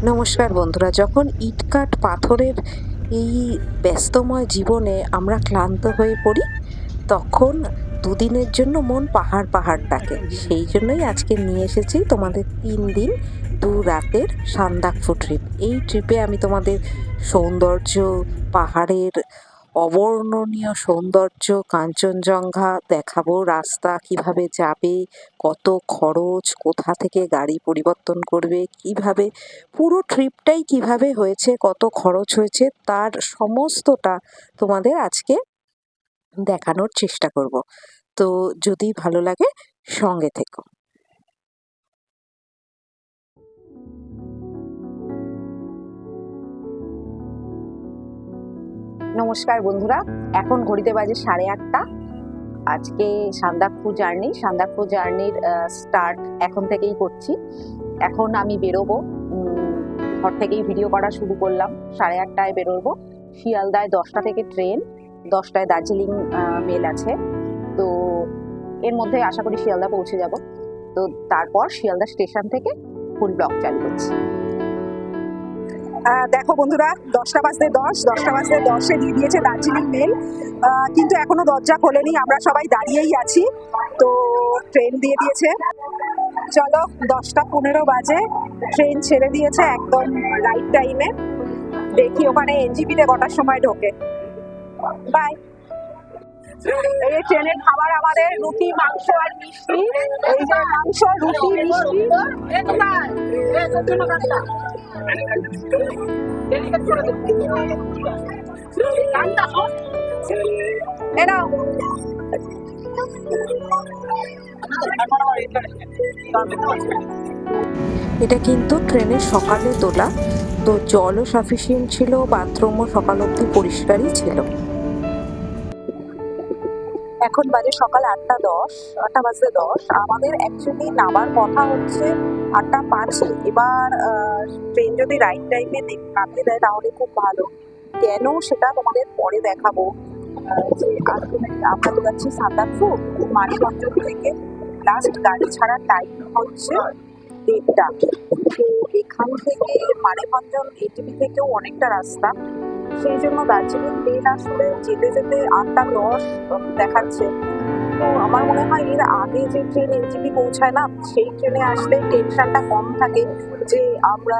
নমস্কার বন্ধুরা, যখন ইটকাট পাথরের এই ব্যস্তময় জীবনে আমরা ক্লান্ত হয়ে পড়ি, তখন দুদিনের জন্য মন পাহাড় পাহাড় ডাকে। সেই জন্যই আজকে নিয়ে এসেছি তোমাদের 3 দিন 2 রাতের সান্দাকফু ট্রিপ। এই ট্রিপে আমি তোমাদের সৌন্দর্য, পাহাড়ের অবর্ণনীয় সৌন্দর্য, কাঞ্চনজঙ্ঘা দেখাবো, রাস্তা কিভাবে যাবে, কত খরচ, কোথা থেকে গাড়ি পরিবর্তন করবে, কিভাবে পুরো ট্রিপটাই কিভাবে হয়েছে, কত খরচ হয়েছে, তার সমস্তটা তোমাদের আজকে দেখানোর চেষ্টা করব। তো যদি ভালো লাগে সঙ্গে থেকো। নমস্কার বন্ধুরা, এখন ঘড়িতে বাজে 8:30। আজকে সান্দাকফু জার্নির স্টার্ট এখন থেকেই করছি। এখন আমি বেরোবো, ঘর থেকেই ভিডিও করা শুরু করলাম। 8:30টায় বেরোবো। শিয়ালদায় 10টা থেকে ট্রেন, 10টায় দার্জিলিং মেল আছে। তো এর মধ্যে আশা করি শিয়ালদা পৌঁছে যাব। তো তারপর শিয়ালদা স্টেশন থেকে ফুল ব্লগ চালু করছি। দেখো বন্ধুরা, 10:10 দিয়ে দিয়েছে দার্জিলিং মেল, কিন্তু এখনো দরজা খোলেনি, আমরা সবাই দাঁড়িয়েই আছি। তো ট্রেন দিয়ে দিয়েছে, চলো 10:15 বাজে ট্রেন ছেড়ে দিয়েছে একদম রাইট টাইমে। দেখি ওখানে এনজিপিতে কটার সময় ঢোকে। বাই। এই ট্রেনের খাবার আমাদের রুটি, মাংস আর মিষ্টি। এই যে মাংস, রুটি, মিষ্টি। এটা কিন্তু ট্রেনের সকালে তোলা, তো জলও সাফিসিয়েন্ট ছিল, বাথরুমও সকাল অবধি পরিষ্কারই ছিল। এখন বাজে সকাল 8:10। আমাদের অ্যাকচুয়ালি নামার কথা হচ্ছে 8:05। এবার ট্রেন যদি রাইট টাইমে নামিয়ে দেয় তাহলে খুব ভালো। কেন সেটা তোমাদের পরে দেখাবো। যে আসলে আমরা তো যাচ্ছি সান্দাকফু মানিকগঞ্জ থেকে। লাস্ট গাড়ি ছাড়ার টাইম হচ্ছে 1:30। তো এখান থেকে মানিকগঞ্জ এটিভি থেকেও অনেকটা রাস্তা, সেই জন্য দার্জিলিং মেল আসলে যেতে যেতে 8:10 দেখাচ্ছে। তো আমার মনে হয় এর আগে যে ট্রেন এনজিপি পৌঁছায় না, সেই ট্রেনে আসলে টেনশনটা কম থাকে যে আমরা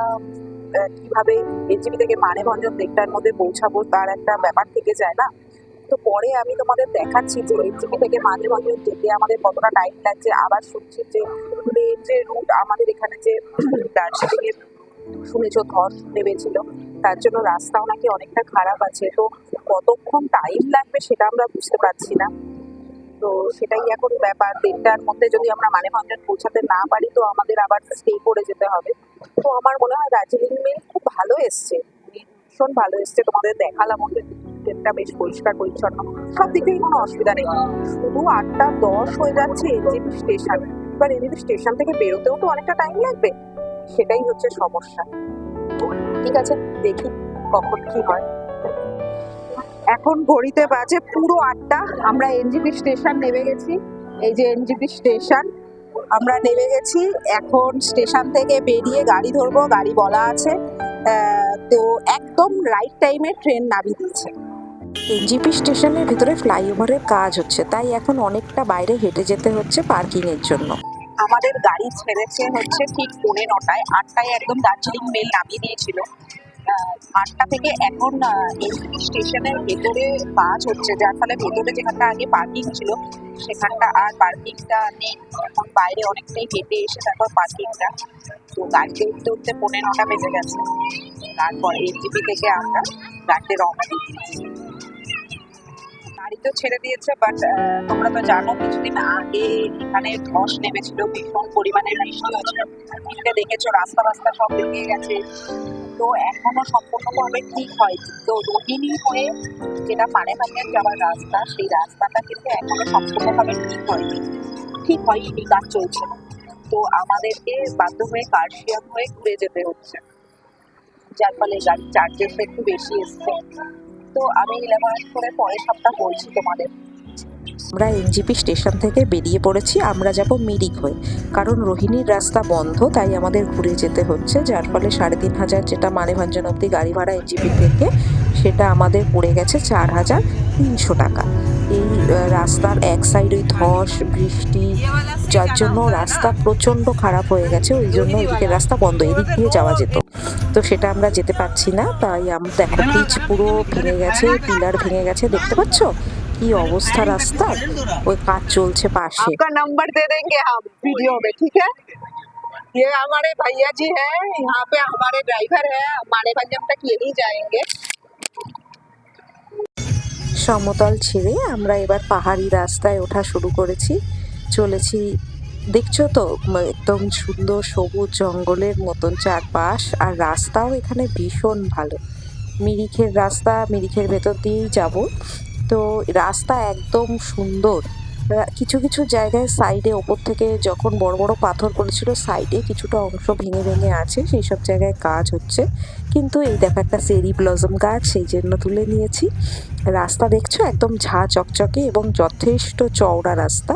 কিভাবে এনজিপি থেকে মানেভঞ্জন 1টার মধ্যে পৌঁছাবো, তার একটা ব্যাপার থেকে যায় না। তো পরে আমি তোমাদের দেখাচ্ছি যে এনজিপি থেকে মানেভঞ্জন যেতে আমাদের কতটা টাইম লাগছে। আবার শুনছি যে প্লেন যে রুট আমাদের এখানে যে দার্জিলিংয়ের শুনেছ ধস নেমেছিল, তার জন্য রাস্তাও নাকি অনেকটা খারাপ আছে। তো কতক্ষণ টাইম লাগবে সেটা আমরা বুঝতে পারছি না। তো সেটাই এখন ব্যাপার। 1টার মধ্যে যদি আমরা মানেভঞ্জন পৌঁছাতে না পারি তো আমাদের আবার স্টে করে যেতে হবে। তো আমার মনে হয় দার্জিলিং মেল খুব ভালো এসছে, ভীষণ ভালো এসছে। তোমাদের দেখালাম, ওদের ট্রেনটা বেশ পরিষ্কার পরিচ্ছন্ন, সব দিক থেকে কোনো অসুবিধা নেই। শুধু 8:10 হয়ে যাচ্ছে এনজিপি স্টেশন। এবার এনজিপি স্টেশন থেকে বেরোতেও তো অনেকটা টাইম লাগবে, সেটাই হচ্ছে সমস্যা। ঠিক আছে, দেখি কখন কি হয়। এখন ঘড়িতে বাজে পুরো 8টা। আমরা এনজিপি স্টেশন নেমে গেছি। এই যে এনজিপি স্টেশন, আমরা নেমে গেছি। এখন স্টেশন থেকে বেরিয়ে গাড়ি ধরবো, গাড়ি বলা আছে। তো একদম রাইট টাইমে ট্রেন নামিয়ে দিয়েছে। এনজিপি স্টেশনের ভিতরে ফ্লাইওভারের কাজ হচ্ছে, তাই এখন অনেকটা বাইরে হেঁটে যেতে হচ্ছে পার্কিং এর জন্য। আমাদের গাড়ি ছেড়েছে হচ্ছে ঠিক 9:45। 8টায় একদম দার্জিলিং মেল নামিয়ে দিয়েছিল। 8টা থেকে এখন এনজিপি স্টেশনের ভেতরে কাজ হচ্ছে, যার ফলে ভেতরে যেখানটা আগে পার্কিং ছিল সেখানটা আর পার্কিংটা নেই। এখন বাইরে অনেকটাই হেঁটে এসে তারপর পার্কিংটা। তো গাড়িতে উঠতে উঠতে 9:45 বেজে গেছে। তারপর এনজিপি থেকে আমরা গাড়িতে রওনা দিয়েছি। গাড়ি তো ছেড়ে দিয়েছে, বাট তোমরা তো জানো কিছুদিন আগে এখানে ধস নেমেছিল, ভীষণ পরিমাণে বৃষ্টি হয়েছিল। এটা দেখেছো, রাস্তা সব ভেঙে গেছে। তো এখনো সম্পূর্ণভাবে ঠিক হয়নি। তো রোহিণী হয়ে যেটা মানেভঞ্জন যাওয়ার রাস্তা, সেই রাস্তাটা কিন্তু এখনো সম্পূর্ণভাবে ঠিক হয়নি, কাজ চলছে। তো আমাদেরকে বাধ্য হয়ে কার্শিয়াং হয়ে ঘুরে যেতে হচ্ছে, যার ফলে গাড়ির চার্জেসটা একটু বেশি এসছে। তো আমি ইলাবোরেট করে পরের সপ্তাহ বলছি তোমাদের। আমরা এনজিপি স্টেশন থেকে বেরিয়ে পড়েছি, আমরা যাব মিরিক হয়ে। কারণ রোহিণীর রাস্তা বন্ধ, তাই আমাদের ঘুরে যেতে হচ্ছে, যার ফলে ৩,৫০০ যেটা মানেভঞ্জন অব্দি গাড়ি ভাড়া এনজিপি থেকে, সেটা আমাদের পড়ে গেছে ৪,৩০০ টাকা। এই রাস্তার এক সাইড ওই ধস বৃষ্টি, যার জন্য রাস্তা প্রচন্ড খারাপ হয়ে গেছে, ওই জন্য এদিকে রাস্তা বন্ধ, এদিক দিয়ে যাওয়া যেত, তো সেটা আমরা যেতে পারছি না। তাই দেখো পিচ পুরো ভেঙে গেছে, পিলার ভেঙে গেছে, দেখতে পাচ্ছ কি অবস্থা রাস্তার। ওই কাজ চলছে পাশে। आपका नंबर दे देंगे हम वीडियो में, ठीक है। ये हमारे भैया जी हैं, यहाँ पे हमारे ड्राइवर है, हमारे पंजाब तक यही जाएंगे। সমতল ছেড়ে আমরা এবার পাহাড়ি রাস্তায় ওঠা শুরু করেছি, চলেছি। দেখছো তো একদম সুন্দর সবুজ জঙ্গলের মতন চারপাশ, আর রাস্তাও এখানে ভীষণ ভালো। মিরিখের রাস্তা, মিরিখের ভেতর দিয়েই যাব, তো রাস্তা একদম সুন্দর। কিছু কিছু জায়গায় সাইডে ওপর থেকে যখন বড় বড় পাথর পড়েছিল, সাইডে কিছুটা অংশ ভেঙে ভেঙে আছে, সেই সব জায়গায় কাজ হচ্ছে। কিন্তু এই দেখো একটা চেরি ব্লসম গাছ, সেই জন্য তুলে নিয়েছি। রাস্তা দেখছো একদম ঝাঁ চকচকে এবং যথেষ্ট চওড়া রাস্তা।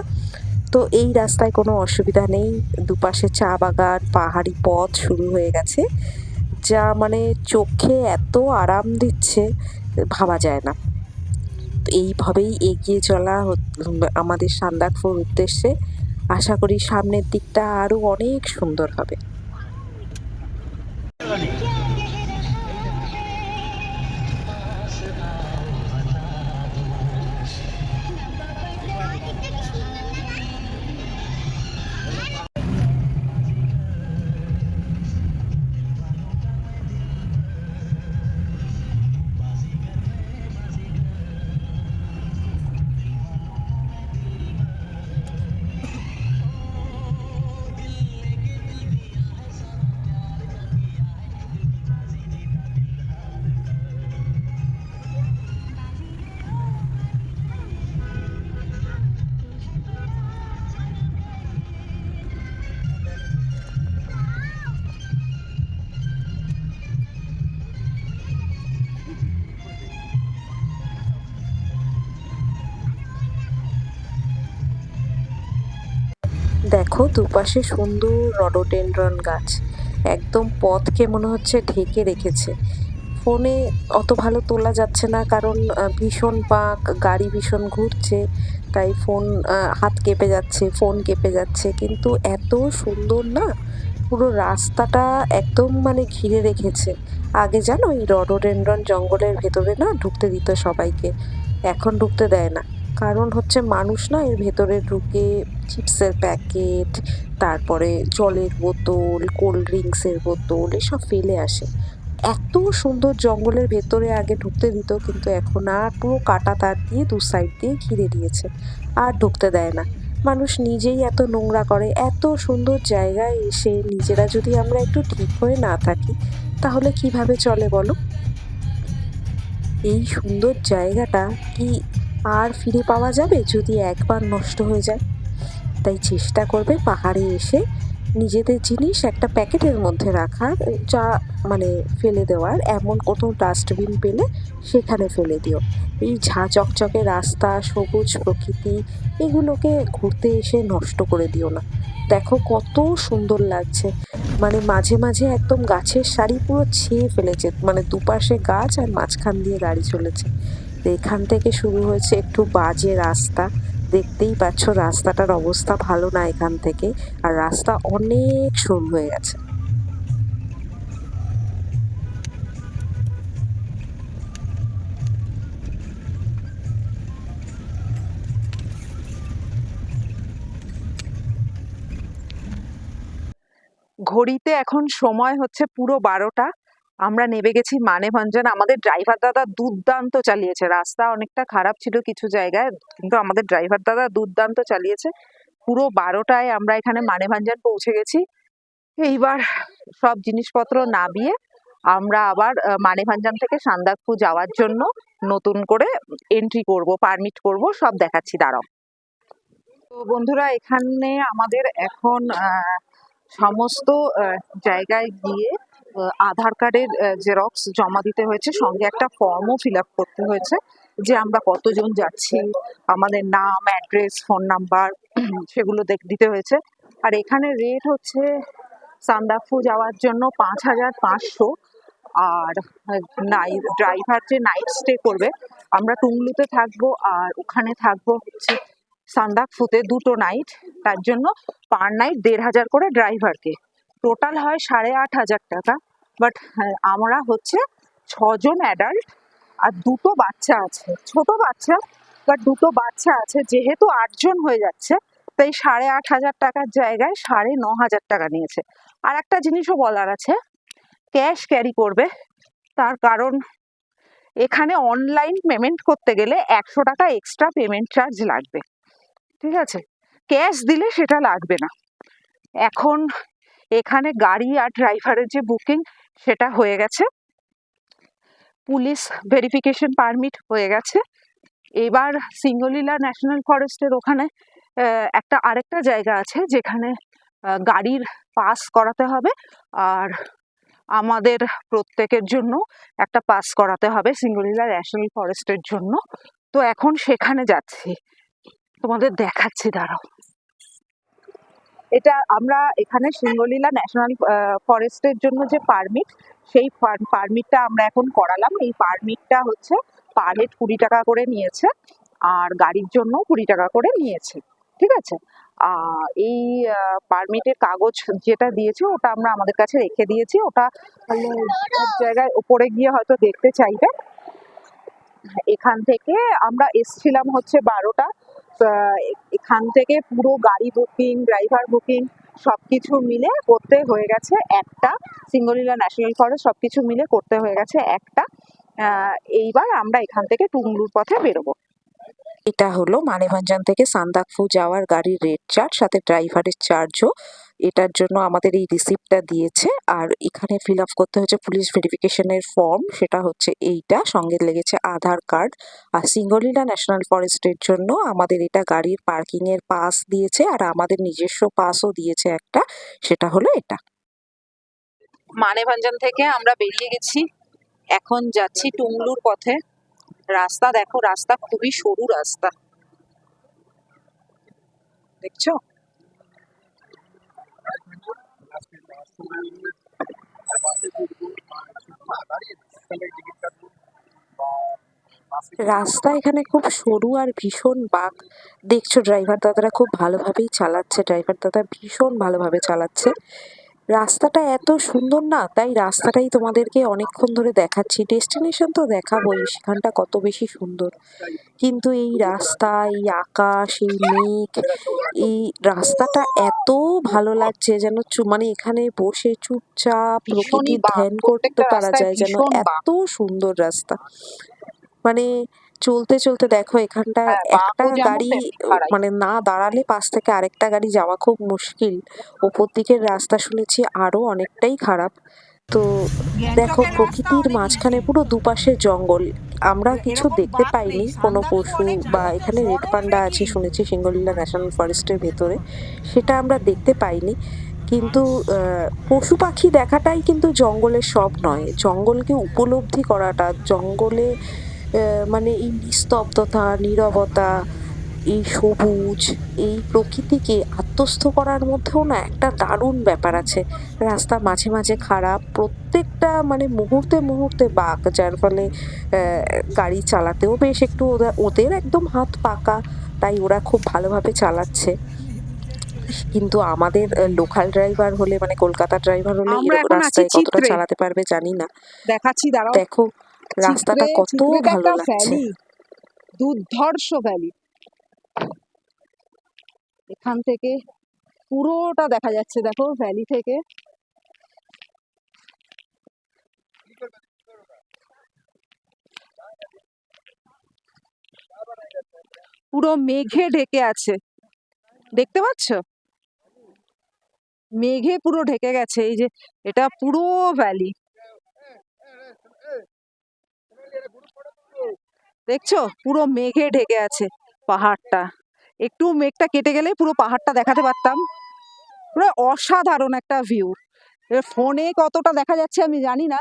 তো এই রাস্তায় কোনো অসুবিধা নেই, দুপাশে চা বাগান, পাহাড়ি পথ শুরু হয়ে গেছে, যা মানে চোখে এত আরাম দিচ্ছে ভাবা যায় না। এইভাবেই এগিয়ে চলা আমাদের সান্দাকফুর উদ্দেশ্যে। আশা করি সামনের দিকটা আরো অনেক সুন্দর হবে। দেখো দুপাশে সুন্দর রডোডেনড্রন গাছ, একদম পথকে মনে হচ্ছে ঢেকে রেখেছে। ফোনে অত ভালো তোলা যাচ্ছে না, কারণ ভীষণ বাঁক, গাড়ি ভীষণ ঘুরছে, তাই ফোন হাত কেঁপে যাচ্ছে, ফোন কেঁপে যাচ্ছে। কিন্তু এত সুন্দর না, পুরো রাস্তাটা একদম মানে ঘিরে রেখেছে। আগে জানো এই রডোডেনড্রন জঙ্গলের ভেতরে না ঢুকতে দিত সবাইকে, এখন ঢুকতে দেয় না। কারণ হচ্ছে মানুষ না এর ভেতরে ঢুকে চিপসের প্যাকেট, তারপরে জলের বোতল, কোল্ড ড্রিঙ্কসের বোতল এসব ফেলে আসে। এত সুন্দর জঙ্গলের ভেতরে আগে ঢুকতে দিত, কিন্তু এখন আর পুরো কাটা তার দিয়ে দু সাইড দিয়ে ঘিরে দিয়েছে, আর ঢুকতে দেয় না। মানুষ নিজেই এত নোংরা করে। এত সুন্দর জায়গায় এসে নিজেরা যদি আমরা একটু ঠিক হয়ে না থাকি, তাহলে কিভাবে চলে বলো? এই সুন্দর জায়গাটা কি আর ফিরে পাওয়া যাবে যদি একবার নষ্ট হয়ে যায়? তাই চেষ্টা করবে পাহাড়ে এসে নিজেদের জিনিস একটা প্যাকেটের মধ্যে রাখার, যা মানে ফেলে দেওয়ার এমন কোনো ডাস্টবিন পেলে সেখানে ফেলে দিও। এই ঝাঁ চকচকে রাস্তা, সবুজ প্রকৃতি, এগুলোকে ঘুরতে এসে নষ্ট করে দিও না। দেখো কত সুন্দর লাগছে, মানে মাঝে মাঝে একদম গাছের সারি পুরো ছেয়ে ফেলেছে, মানে দুপাশে গাছ আর মাঝখান দিয়ে গাড়ি চলেছে। তো এখান থেকে শুরু হয়েছে একটু বাজে রাস্তা, দেখতেই পাচ্ছ রাস্তাটার অবস্থা ভালো না এখান থেকে, আর রাস্তা অনেক সরু হয়ে গেছে। ঘড়িতে এখন সময় হচ্ছে পুরো 12টা। আমরা নেমে গেছি মানেভঞ্জন। আমাদের ড্রাইভার দাদা দুর্দান্ত চালিয়েছে, রাস্তা অনেকটা খারাপ ছিল কিছু জায়গায়, কিন্তু আমাদের ড্রাইভার দাদা দুর্দান্ত চালিয়েছে। পুরো 12টায় আমরা এখানে মানেভঞ্জন পৌঁছে গেছি। এইবার সব জিনিসপত্র নামিয়ে আমরা আবার মানেভঞ্জন থেকে সান্দাকফু যাওয়ার জন্য নতুন করে এন্ট্রি করব, পারমিট করব, সব দেখাচ্ছি, দাঁড়াও। তো বন্ধুরা, এখানে আমাদের এখন সমস্ত জায়গায় গিয়ে আধার কার্ডের জেরক্স জমা দিতে হয়েছে, সঙ্গে একটা ফর্মও ফিল আপ করতে হয়েছে। যে আমরা কতজন যাচ্ছি, আমাদের নাম, অ্যাড্রেস, ফোন নাম্বার সেগুলো দিতে হয়েছে। আর এখানে রেট হচ্ছে সান্দাকফু যাওয়ার জন্য 5,500। আর নাইট ড্রাইভার যে নাইট স্টে করবে, আমরা টুংলুতে থাকবো আর ওখানে থাকবো হচ্ছে সান্দাকফুতে 2টো নাইট, তার জন্য পার নাইট 1,500 করে ড্রাইভারকে। টোটাল হয় 8,500 টাকা। বাট আমরা হচ্ছে 6জন অ্যাডাল্ট আর 2টো বাচ্চা আছে, ছোট বাচ্চা, বাট 2টো বাচ্চা আছে, যেহেতু 8জন হয়ে যাচ্ছে তাই 8,500 টাকার জায়গায় 9,500 টাকা নিয়েছে। আর একটা জিনিসও বলার আছে, ক্যাশ ক্যারি করবে, তার কারণ এখানে অনলাইন পেমেন্ট করতে গেলে 100 টাকা এক্সট্রা পেমেন্ট চার্জ লাগবে, ঠিক আছে? ক্যাশ দিলে সেটা লাগবে না। এখন এখানে গাড়ি আর ড্রাইভারের যে বুকিং সেটা হয়ে গেছে, পুলিশ ভেরিফিকেশন পারমিট হয়ে গেছে। এবার সিঙ্গলিলা ন্যাশনাল ফরেস্টের ওখানে আরেকটা জায়গা আছে যেখানে গাড়ির পাস করাতে হবে, আর আমাদের প্রত্যেকের জন্য একটা পাস করাতে হবে সিঙ্গলিলা ন্যাশনাল ফরেস্টের জন্য। তো এখন সেখানে যাচ্ছি, তোমাদের দেখাচ্ছি, দাঁড়াও। এটা আমরা এখানে সিঙ্গলিলা ন্যাশনাল ফরেস্টের জন্য যে পারমিট, সেই পারমিটটা আমরা এখন করালাম। এই পারমিটটা হচ্ছে পার হেড 20 টাকা করে নিয়েছে, আর গাড়ির জন্য 20 টাকা করে নিয়েছে, ঠিক আছে? এই পারমিটের কাগজ যেটা দিয়েছে ওটা আমরা আমাদের কাছে রেখে দিয়েছি, ওটা এক জায়গায় ওপরে গিয়ে হয়তো দেখতে চাইবে। এখান থেকে আমরা এসছিলাম হচ্ছে 12টা। এখান থেকে পুরো গাড়ি বুকিং, ড্রাইভার বুকিং সবকিছু মিলে করতে হয়ে গেছে একটা, সিঙ্গলিলা ন্যাশনাল ফরেস্ট সবকিছু মিলে করতে হয়ে গেছে একটা। এইবার আমরা এখান থেকে টুংলুর পথে বেরোবো। এটা হলো মানেভঞ্জন থেকে সান্দাকফু যাওয়ার গাড়ির রেট চার্ট, সাথে ড্রাইভারের চার্জও। এটার জন্য আমাদের এই রিসিপ্টটা দিয়েছে, আর এখানে ফিল আপ করতে হচ্ছে পুলিশ ভেরিফিকেশনের ফর্ম, সেটা হচ্ছে এইটা, সঙ্গে লেগেছে আধার কার্ড। আর সিঙ্গলিলা ন্যাশনাল ফরেস্টের জন্য আমাদের এটা গাড়ির পার্কিং এর পাস দিয়েছে, আর আমাদের নিজস্ব পাসও দিয়েছে একটা, সেটা হলো এটা। মানেভঞ্জন থেকে আমরা বেরিয়ে গেছি, এখন যাচ্ছি টুংলুর পথে। রাস্তা দেখো, রাস্তা খুবই সরু রাস্তা, দেখছো? রাস্তা এখানে খুব সরু আর ভীষণ বাঁক। দেখছো ড্রাইভার দাদারা খুব ভালোভাবেই চালাচ্ছে, ড্রাইভার দাদা ভীষণ ভালোভাবে চালাচ্ছে। রাস্তাটা এত সুন্দর না, তাই রাস্তাটাই তোমাদেরকে অনেকক্ষণ ধরে দেখাচ্ছি। ডেস্টিনেশন তো দেখাবোই, সেখানটা কত বেশি সুন্দর, কিন্তু এই রাস্তা, এই আকাশ, এই মেঘ, এই রাস্তাটা এত ভালো লাগছে যেন মানে এখানে বসে চুপচাপ প্রকৃতির ধ্যান করতে পারা যায়, যেন এত সুন্দর রাস্তা। মানে চলতে চলতে দেখো এখানটা একটা গাড়ি মানে না দাঁড়ালে পাশ থেকে আরেকটা গাড়ি যাওয়া খুব মুশকিল। ওপর দিকের রাস্তা শুনেছি আরো অনেকটাই খারাপ। তো দেখো প্রকৃতির মাঝখানে পুরো দুপাশে জঙ্গল, আমরা কিছু দেখতে পাইনি, কোনো পশু বা এখানে রেড পান্ডা আছে শুনেছি সিঙ্গলিলা ন্যাশনাল ফরেস্টের ভেতরে, সেটা আমরা দেখতে পাইনি। কিন্তু পশু পাখি দেখাটাই কিন্তু জঙ্গলের সব নয়, জঙ্গলকে উপলব্ধি করাটা, জঙ্গলে মানে এই নিস্তব্ধতা, নীরবতা, এই সবুজ, এই প্রকৃতিকে আত্মস্থ করার মধ্যেও না একটা দারুণ ব্যাপার আছে। রাস্তা মাঝে মাঝে খারাপ, প্রত্যেকটা মানে মুহূর্তে মুহূর্তে বাঁক, যার ফলে গাড়ি চালাতেও বেশ একটু ওদের একদম হাত পাকা, তাই ওরা খুব ভালোভাবে চালাচ্ছে। কিন্তু আমাদের লোকাল ড্রাইভার হলে, মানে কলকাতা ড্রাইভার হলে এরকম রাস্তায় কতটা চালাতে পারবে জানি না। দেখাচ্ছি, দাঁড়াও। দেখো রাস্তাটা কত ভালো লাগছে, দুর্ধর্ষ ভ্যালি। এখান থেকে পুরোটা দেখা যাচ্ছে, দেখো ভ্যালি থেকে। পুরো মেঘে ঢেকে আছে, দেখতে পাচ্ছ? মেঘে পুরো ঢেকে গেছে, এই যে এটা পুরো ভ্যালি, দেখছো? পুরো মেঘে ঢেকে আছে পাহাড়টা। একটু মেঘটা কেটে গেলে পুরো পাহাড়টা দেখাতে পারতাম। পুরো অসাধারণ একটা ভিউ। ফোনে কতটা দেখা যাচ্ছে আমি জানি না,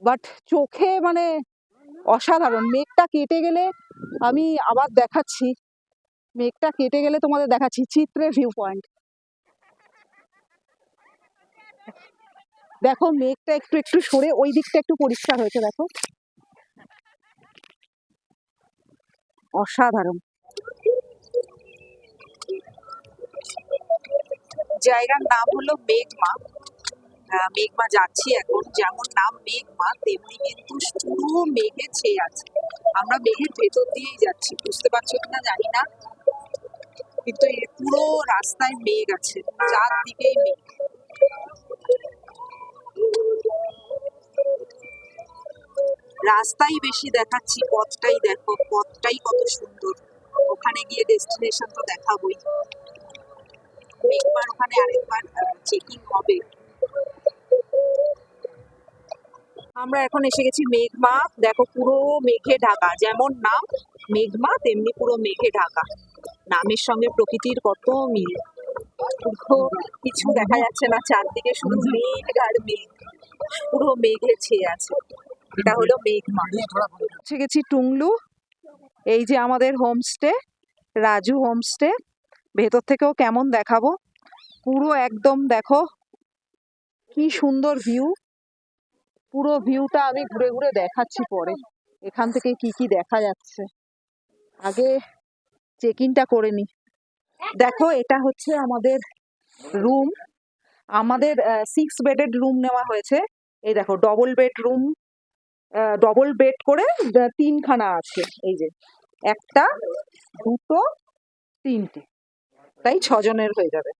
বাট চোখে মানে অসাধারণ। মেঘটা কেটে গেলে আমি আবার দেখাচ্ছি, মেঘটা কেটে গেলে তোমাদের দেখাচ্ছি চিত্রের ভিউ পয়েন্ট। দেখো মেঘটা একটু একটু সরে ওই দিকটা একটু পরিষ্কার হয়েছে, দেখো অসাধারণ। জায়গার নাম হলো মেঘমা। মেঘমা যাচ্ছি এখন, যেমন নাম মেঘমা তেমনি কিন্তু পুরো মেঘে ছেয়ে আছে। আমরা মেঘের ভেতর দিয়েই যাচ্ছি, বুঝতে পারছো কিনা জানি না, কিন্তু এই পুরো রাস্তায় মেঘ আছে, চারদিকেই মেঘ। রাস্তাই বেশি দেখাচ্ছি, পথটাই দেখো, পথটাই কত সুন্দর। ওখানে গিয়ে ডেস্টিনেশন তো দেখাবোই। মেঘমার ওখানে আরেকবার চেকিং হবে। আমরা এখন এসে গেছি মেঘমা। দেখো পুরো মেঘে ঢাকা, যেমন নাম মেঘমা তেমনি পুরো মেঘে ঢাকা। নামের সঙ্গে প্রকৃতির কত মিল। পুরো কিছু দেখা যাচ্ছে না, চারদিকে শুধু মেঘ আর মেঘ, পুরো মেঘে ছেয়ে আছে। এটা হলো মেঘমা। পৌঁছে গেছি টুংলু। এই যে আমাদের হোমস্টে, রাজু হোমস্টে। ভেতর থেকেও কেমন দেখাবো, পুরো একদম দেখো কি সুন্দর ভিউ। পুরো ভিউটা আমি ঘুরে ঘুরে দেখাচ্ছি পরে, এখান থেকে কি কি দেখা যাচ্ছে। আগে চেক ইনটা করে নি। দেখো এটা হচ্ছে আমাদের রুম। আমাদের 6 বেডের রুম নেওয়া হয়েছে। এই দেখো ডবল বেডরুম, ডবল বেড করে 3খানা আছে। এই যে একটা, দুটো, তিনটে, তাই 6জনের হয়ে যাবে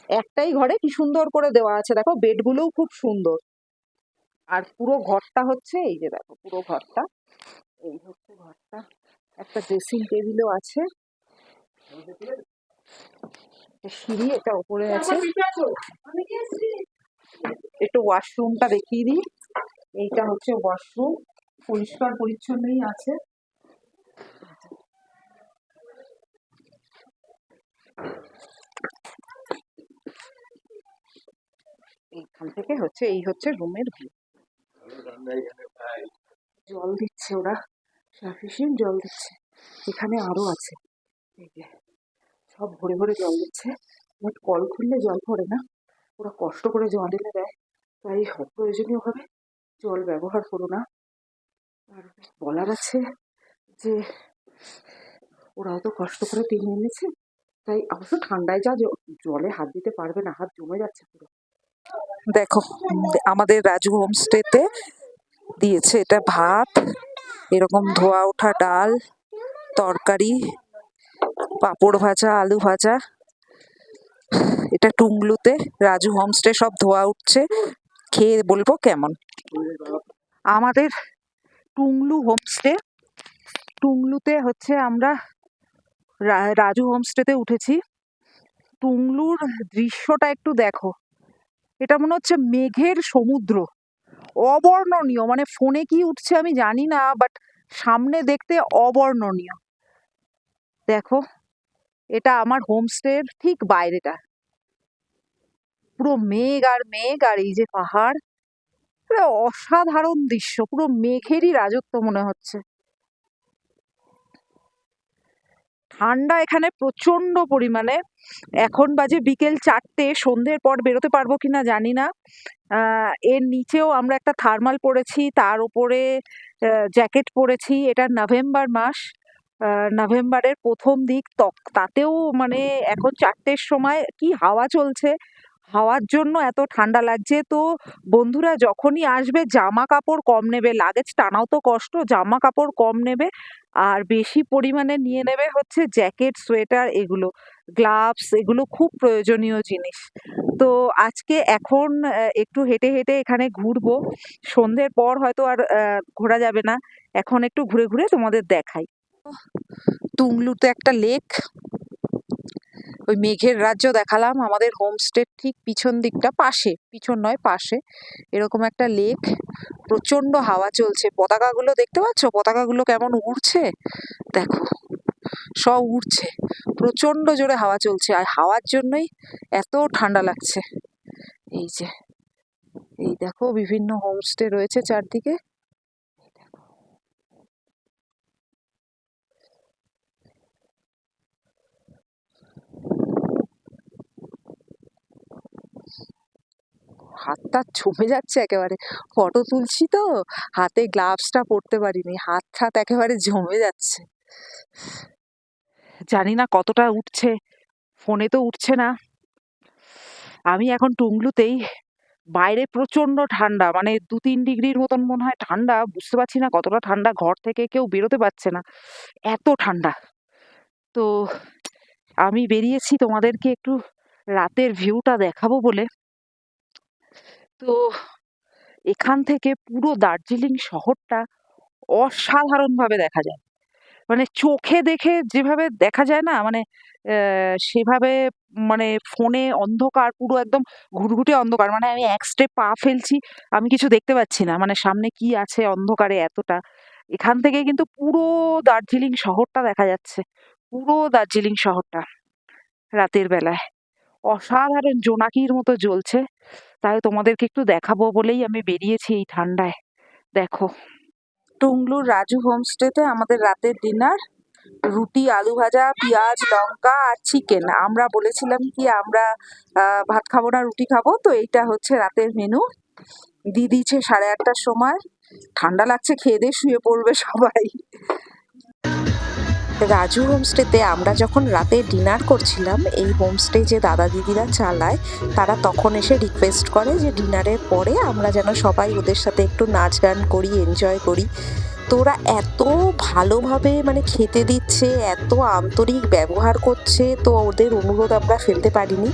একটাই ঘরে। কি সুন্দর করে দেওয়া আছে দেখো, বেডগুলোও খুব সুন্দর। আর পুরো ঘরটা হচ্ছে এই যে দেখো, পুরো ঘরটা এই হচ্ছে ঘরটা। একটা ড্রেসিং টেবিলও আছে, একটা সিঁড়ি এটা উপরে আছে। একটু ওয়াশরুমটা দেখিয়ে দিই। এইটা হচ্ছে ওয়াশরুম, পরিষ্কার পরিচ্ছন্নই আছে। এইখান থেকে হচ্ছে এই হচ্ছে রুমের ভিউ। জল দিচ্ছে ওরা, সাফিসিয়েন্ট জল দিচ্ছে। এখানে আরো আছে, এই যে সব ভরে ভরে জল দিচ্ছে। বাট কল খুললে জল পড়ে না, ওরা কষ্ট করে জল এনে দেয়, তাই অপ্রয়োজনীয় ভাবে জল ব্যবহার করো না। আর বলার আছে যে ওরা অত কষ্ট করে টেনে এনেছে, তাই অবশ্য ঠান্ডায় যা জলে হাত দিতে পারবে না, হাত জমে যাচ্ছে পুরো। দেখো আমাদের রাজু হোমস্টেতে দিয়েছে এটা ভাত, এরকম ধোয়া ওঠা ডাল, তরকারি, পাঁপড় ভাজা, আলু ভাজা। এটা টুংলুতে রাজু হোমস্টে, সব ধোয়া উঠছে, খেয়ে বলবো কেমন। আমাদের টুংলু হোমস্টে, টুংলুতে হচ্ছে আমরা রাজু হোমস্টেতে উঠেছি। টুংলুর দৃশ্যটা একটু দেখো, এটা মনে হচ্ছে মেঘের সমুদ্র, অবর্ণনীয়। মানে ফোনে কি উঠছে আমি জানি না, বাট সামনে দেখতে অবর্ণনীয়। দেখো এটা আমার হোমস্টের ঠিক বাইরেটা, পুরো মেঘ আর মেঘ, আর এই যে পাহাড়। পুরো অসাধারণ দৃশ্য, পুরো মেঘেরই রাজত্ব মনে হচ্ছে। ঠান্ডা এখানে প্রচন্ড পরিমাণে। এখন বাজে বিকেল 4টে, সন্ধ্যের পর বেরোতে পারবো কিনা জানি না। এর নিচেও আমরা একটা থার্মাল পরেছি, তার উপরে জ্যাকেট পরেছি। এটা নভেম্বর মাস, নভেম্বরের প্রথম দিক, তাতেও মানে এখন 4টের সময় কি হাওয়া চলছে, হাওয়ার জন্য এত ঠান্ডা লাগছে। তো বন্ধুরা যখনই আসবে জামা কাপড় কম নেবে, লাগেজ টানাও তো কষ্ট, জামা কাপড় কম নেবে। আর বেশি পরিমাণে নিয়ে নেবে হচ্ছে জ্যাকেট, সোয়েটার, এগুলো, গ্লাভস, এগুলো খুব প্রয়োজনীয় জিনিস। তো আজকে এখন একটু হেঁটে হেঁটে এখানে ঘুরবো। সন্ধ্যের পর হয়তো আর ঘোরা যাবে না, এখন একটু ঘুরে ঘুরে তোমাদের দেখাই। টুংলুতে একটা লেক, ওই মেঘের রাজ্য দেখালাম। আমাদের হোমস্টের ঠিক পিছন দিকটা, পাশে, পিছন নয় পাশে, এরকম একটা লেক। প্রচন্ড হাওয়া চলছে, পতাকাগুলো দেখতে পাচ্ছ, পতাকাগুলো কেমন উড়ছে দেখো, সব উড়ছে। প্রচন্ড জোরে হাওয়া চলছে, আর হাওয়ার জন্যই এত ঠান্ডা লাগছে। এই যে এই দেখো বিভিন্ন হোমস্টে রয়েছে চারদিকে। হাতটা জমে যাচ্ছে একেবারে, ফটো তুলছি তো, হাতে গ্লাভসটা পরতে পারিনি, হাত ঠাত একেবারে জমে যাচ্ছে। জানি না কতটা উঠছে, ফোনে তো উঠছে না। আমি এখন টুংলুতেই, বাইরে প্রচন্ড ঠান্ডা, মানে 2-3 ডিগ্রির মতন মনে হয় ঠান্ডা, বুঝতে পারছি না কতটা ঠান্ডা, ঘর থেকে কেউ বেরোতে পারছে না, এত ঠান্ডা। তো আমি বেরিয়েছি তোমাদেরকে একটু রাতের ভিউটা দেখাবো বলে। তো এখান থেকে পুরো দার্জিলিং শহরটা অসাধারণভাবে দেখা যায়, মানে চোখে দেখে যেভাবে দেখা যায় না, মানে সেভাবে, মানে ফোনে অন্ধকার, পুরো একদম ঘুটঘুটে অন্ধকার, মানে আমি এক স্টেপ পা ফেলছি, আমি কিছু দেখতে পাচ্ছি না, মানে সামনে কি আছে অন্ধকারে এতটা। এখান থেকে কিন্তু পুরো দার্জিলিং শহরটা দেখা যাচ্ছে, পুরো দার্জিলিং শহরটা রাতের বেলায় অসাধারণ জোনাকির মতো জ্বলছে। তাই তোমাদেরকে একটু দেখাবো বলেই আমি বেরিয়েছি এই ঠান্ডায়। দেখো, টুংলুর রাজু হোমস্টেতে আমাদের রাতের ডিনার, রুটি, আলু ভাজা, পেঁয়াজ, লঙ্কা আর চিকেন। আমরা বলেছিলাম কি আমরা ভাত খাবো না, রুটি খাবো, তো এইটা হচ্ছে রাতের মেনু। দিয়ে দিয়েছে 8:30টার সময়। ঠান্ডা লাগছে, খেয়ে দিয়ে শুয়ে পড়বে সবাই। রাজু হোমস্টেতে আমরা যখন রাতে ডিনার করছিলাম, এই হোমস্টে যে দাদা দিদিরা চালায়, তারা তখন এসে রিকোয়েস্ট করে যে ডিনারের পরে আমরা যেন সবাই ওদের সাথে একটু নাচ গান করি, এনজয় করি। তো ওরা এত ভালোভাবে মানে খেতে দিচ্ছে, এত আন্তরিক ব্যবহার করছে, তো ওদের অনুরোধ আমরা ফেলতে পারিনি।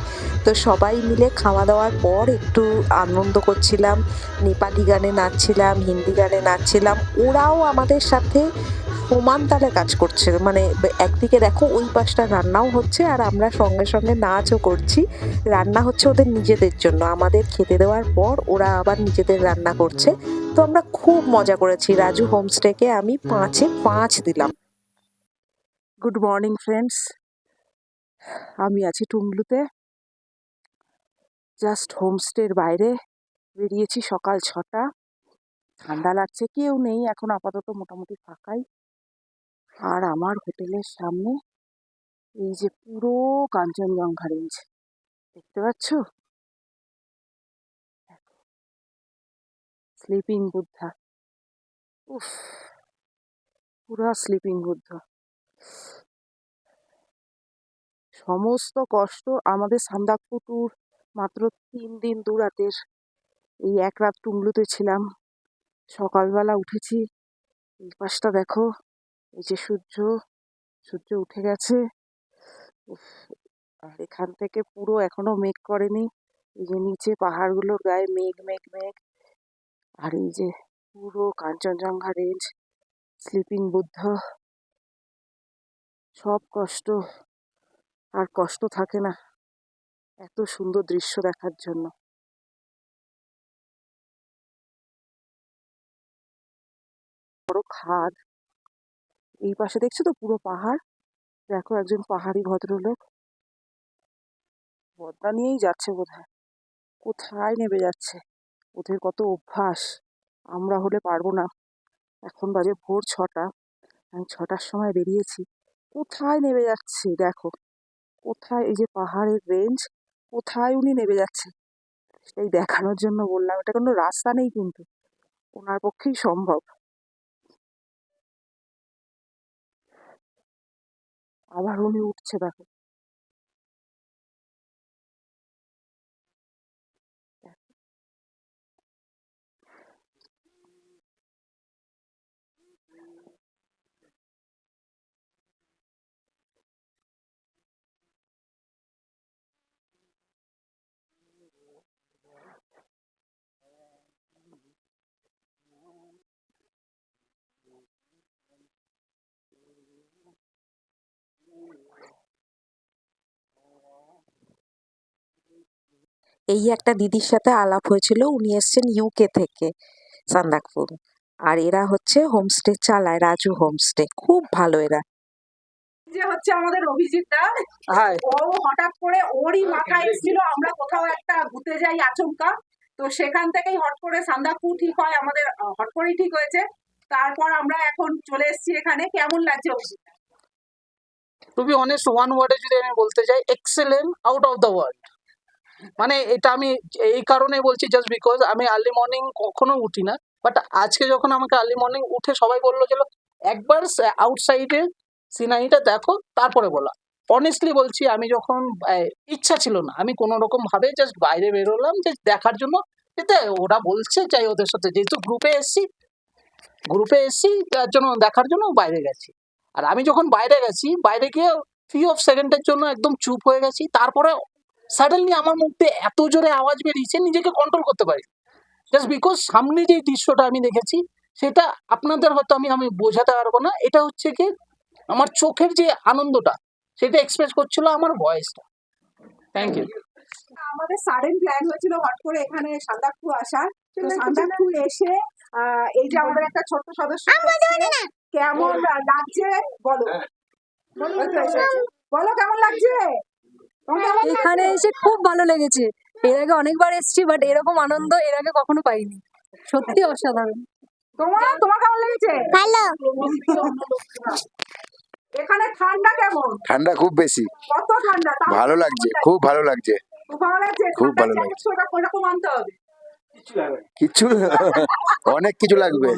তো সবাই মিলে খাওয়া দাওয়ার পর একটু আনন্দ করছিলাম, নেপালি গানে নাচছিলাম, হিন্দি গানে নাচছিলাম। ওরাও আমাদের সাথে সমান তালে কাজ করছে, মানে একদিকে দেখো ওই পাশটা রান্নাও হচ্ছে আর আমরা সঙ্গে সঙ্গে নাচও করছি। রান্না হচ্ছে ওদের নিজেদের জন্য, আমাদের খেতে দেওয়ার পর ওরা আবার নিজেদের রান্না করছে। তো আমরা খুব মজা করেছি। রাজু হোমস্টেকে আমি 5-এ 5 দিলাম। গুড মর্নিং ফ্রেন্ডস, আমি আছি টুংলুতে, জাস্ট হোমস্টের বাইরে বেরিয়েছি সকাল 6টা। ঠান্ডা লাগছে, কেউ নেই এখন আপাতত, মোটামুটি ফাঁকাই। আর আমার হোটেলের সামনে এই যে পুরো কাঞ্চনজঙ্ঘা রেঞ্জ দেখতে পাচ্ছ, স্লিপিং বুদ্ধা, উফ, পুরা স্লিপিং বুদ্ধা। সমস্ত কষ্ট আমাদের সান্দাকফু ট্যুর মাত্র 3 দিন দূরাতের, এই এক রাত টুংলুতে ছিলাম। সকালবেলা উঠেছি, এই পাশটা দেখো, এই যে সূর্য, সূর্য উঠে গেছে। উফ, আর এখান থেকে পুরো এখনো মেঘ করেনি, এই যে নিচে পাহাড়গুলোর গায়ে মেঘ মেঘ মেঘ। আর এই যে পুরো কাঞ্চনজঙ্ঘা রেঞ্জ, স্লিপিং বুদ্ধ, সব কষ্ট আর কষ্ট থাকে না এত সুন্দর দৃশ্য দেখার জন্য। বড় খাদ, এই পাশে দেখছো তো পুরো পাহাড়। দেখো একজন পাহাড়ি ভদ্রলোক বদনা নিয়েই যাচ্ছে বোধহয়, কোথায় নেমে যাচ্ছে। ওদের কত অভ্যাস, আমরা হলে পারবো না। এখন বাজে ভোর 6টা, আমি 6টার সময় বেরিয়েছি, কোথায় নেমে যাচ্ছে দেখো, কোথায়, এই যে পাহাড়ের রেঞ্জ, কোথায় উনি নেমে যাচ্ছে সেই দেখানোর জন্য বললাম। এটা কোনো রাস্তা নেই কিন্তু, ওনার পক্ষেই সম্ভব। আবার উনি উঠছে দেখো। এই একটা দিদির সাথে আলাপ হয়েছিল, উনি এসছেন ইউকে থেকে, সান্দাকফু। আর এরা হচ্ছে হোমস্টে চালায়, রাজু হোমস্টে, খুব ভালো এরা। যে হচ্ছে আমাদের অভিজিৎ দা, ও হঠাৎ করে ওরই মাথায় এসেছিল আমরা কোথাও একটা ঘুরতে যাই আচমকা, তো সেখান থেকেই হট করে সান্দাকফু ঠিক হয় আমাদের, হট করেই ঠিক হয়েছে। তারপর আমরা এখন চলে এসেছি এখানে। কেমন লাগছে Abhijit? To be honest, one ওয়ার্ডে যদি আমি বলতে চাই, excellent, out of the world. মানে এটা আমি এই কারণে বলছি, জাস্ট বিকজ আমি আর্লি মর্নিং কখনো উঠি না, বাট আজকে যখন আমাকে আর্লি মর্নিং উঠে সবাই বললো চলো একবার আউটসাইডে সিনারিটা দেখো তারপরে বলা। অনেস্টলি বলছি, আমি যখন ইচ্ছা ছিল না, আমি কোনো রকম ভাবে জাস্ট বাইরে বেরোলাম যে দেখার জন্য, যেতে ওরা বলছে যাই ওদের সাথে, যেহেতু গ্রুপে এসছি তার জন্য দেখার জন্য বাইরে গেছি। আর আমি যখন বাইরে গেছি, বাইরে গিয়ে ফিউ অফ সেকেন্ডের জন্য একদম চুপ হয়ে গেছি, তারপরে সাডেনলি আমার মধ্যে এত জোরে আওয়াজ বেরিয়েছে নিজেকে কন্ট্রোল করতে পারি, জাস্ট বিকজ সামনে যে দৃশ্যটা আমি দেখেছি সেটা আপনাদের হয়তো আমি বোঝাতে পারবো না। এটা হচ্ছে কি আমার চোখের যে আনন্দটা সেটা এক্সপ্রেস করছিল আমার ভয়েসটা। Thank you. আমাদের সাডেন প্ল্যান হয়েছিল হট করে এখানে সান্দাকফু আসার, তো সান্দাকফু এসে এই যে আমাদের একটা ছোট্ট সদস্য এসেছে, কেমন লাগছে বলো, বলো কেমন লাগছে? তোমার কেমন লাগছে? এখানে এসে খুব ভালো লেগেছে। এর আগে অনেকবার এসেছি, বাট এরকম আনন্দ এর আগে কখনো পাইনি। সত্যি অসাধারণ। তোমার কেমন লেগেছে? ভালো। এখানে ঠান্ডা কেমন? ঠান্ডা খুব বেশি, কত ঠান্ডা? তাও ভালো লাগছে, খুব ভালো লাগছে, খুব ভালো লাগছে। খুব ঠান্ডার ভালো জ্যাকেট সোয়েটার কোনরকম আনতে হবে? কিছু অনেক কিছু লাগবে।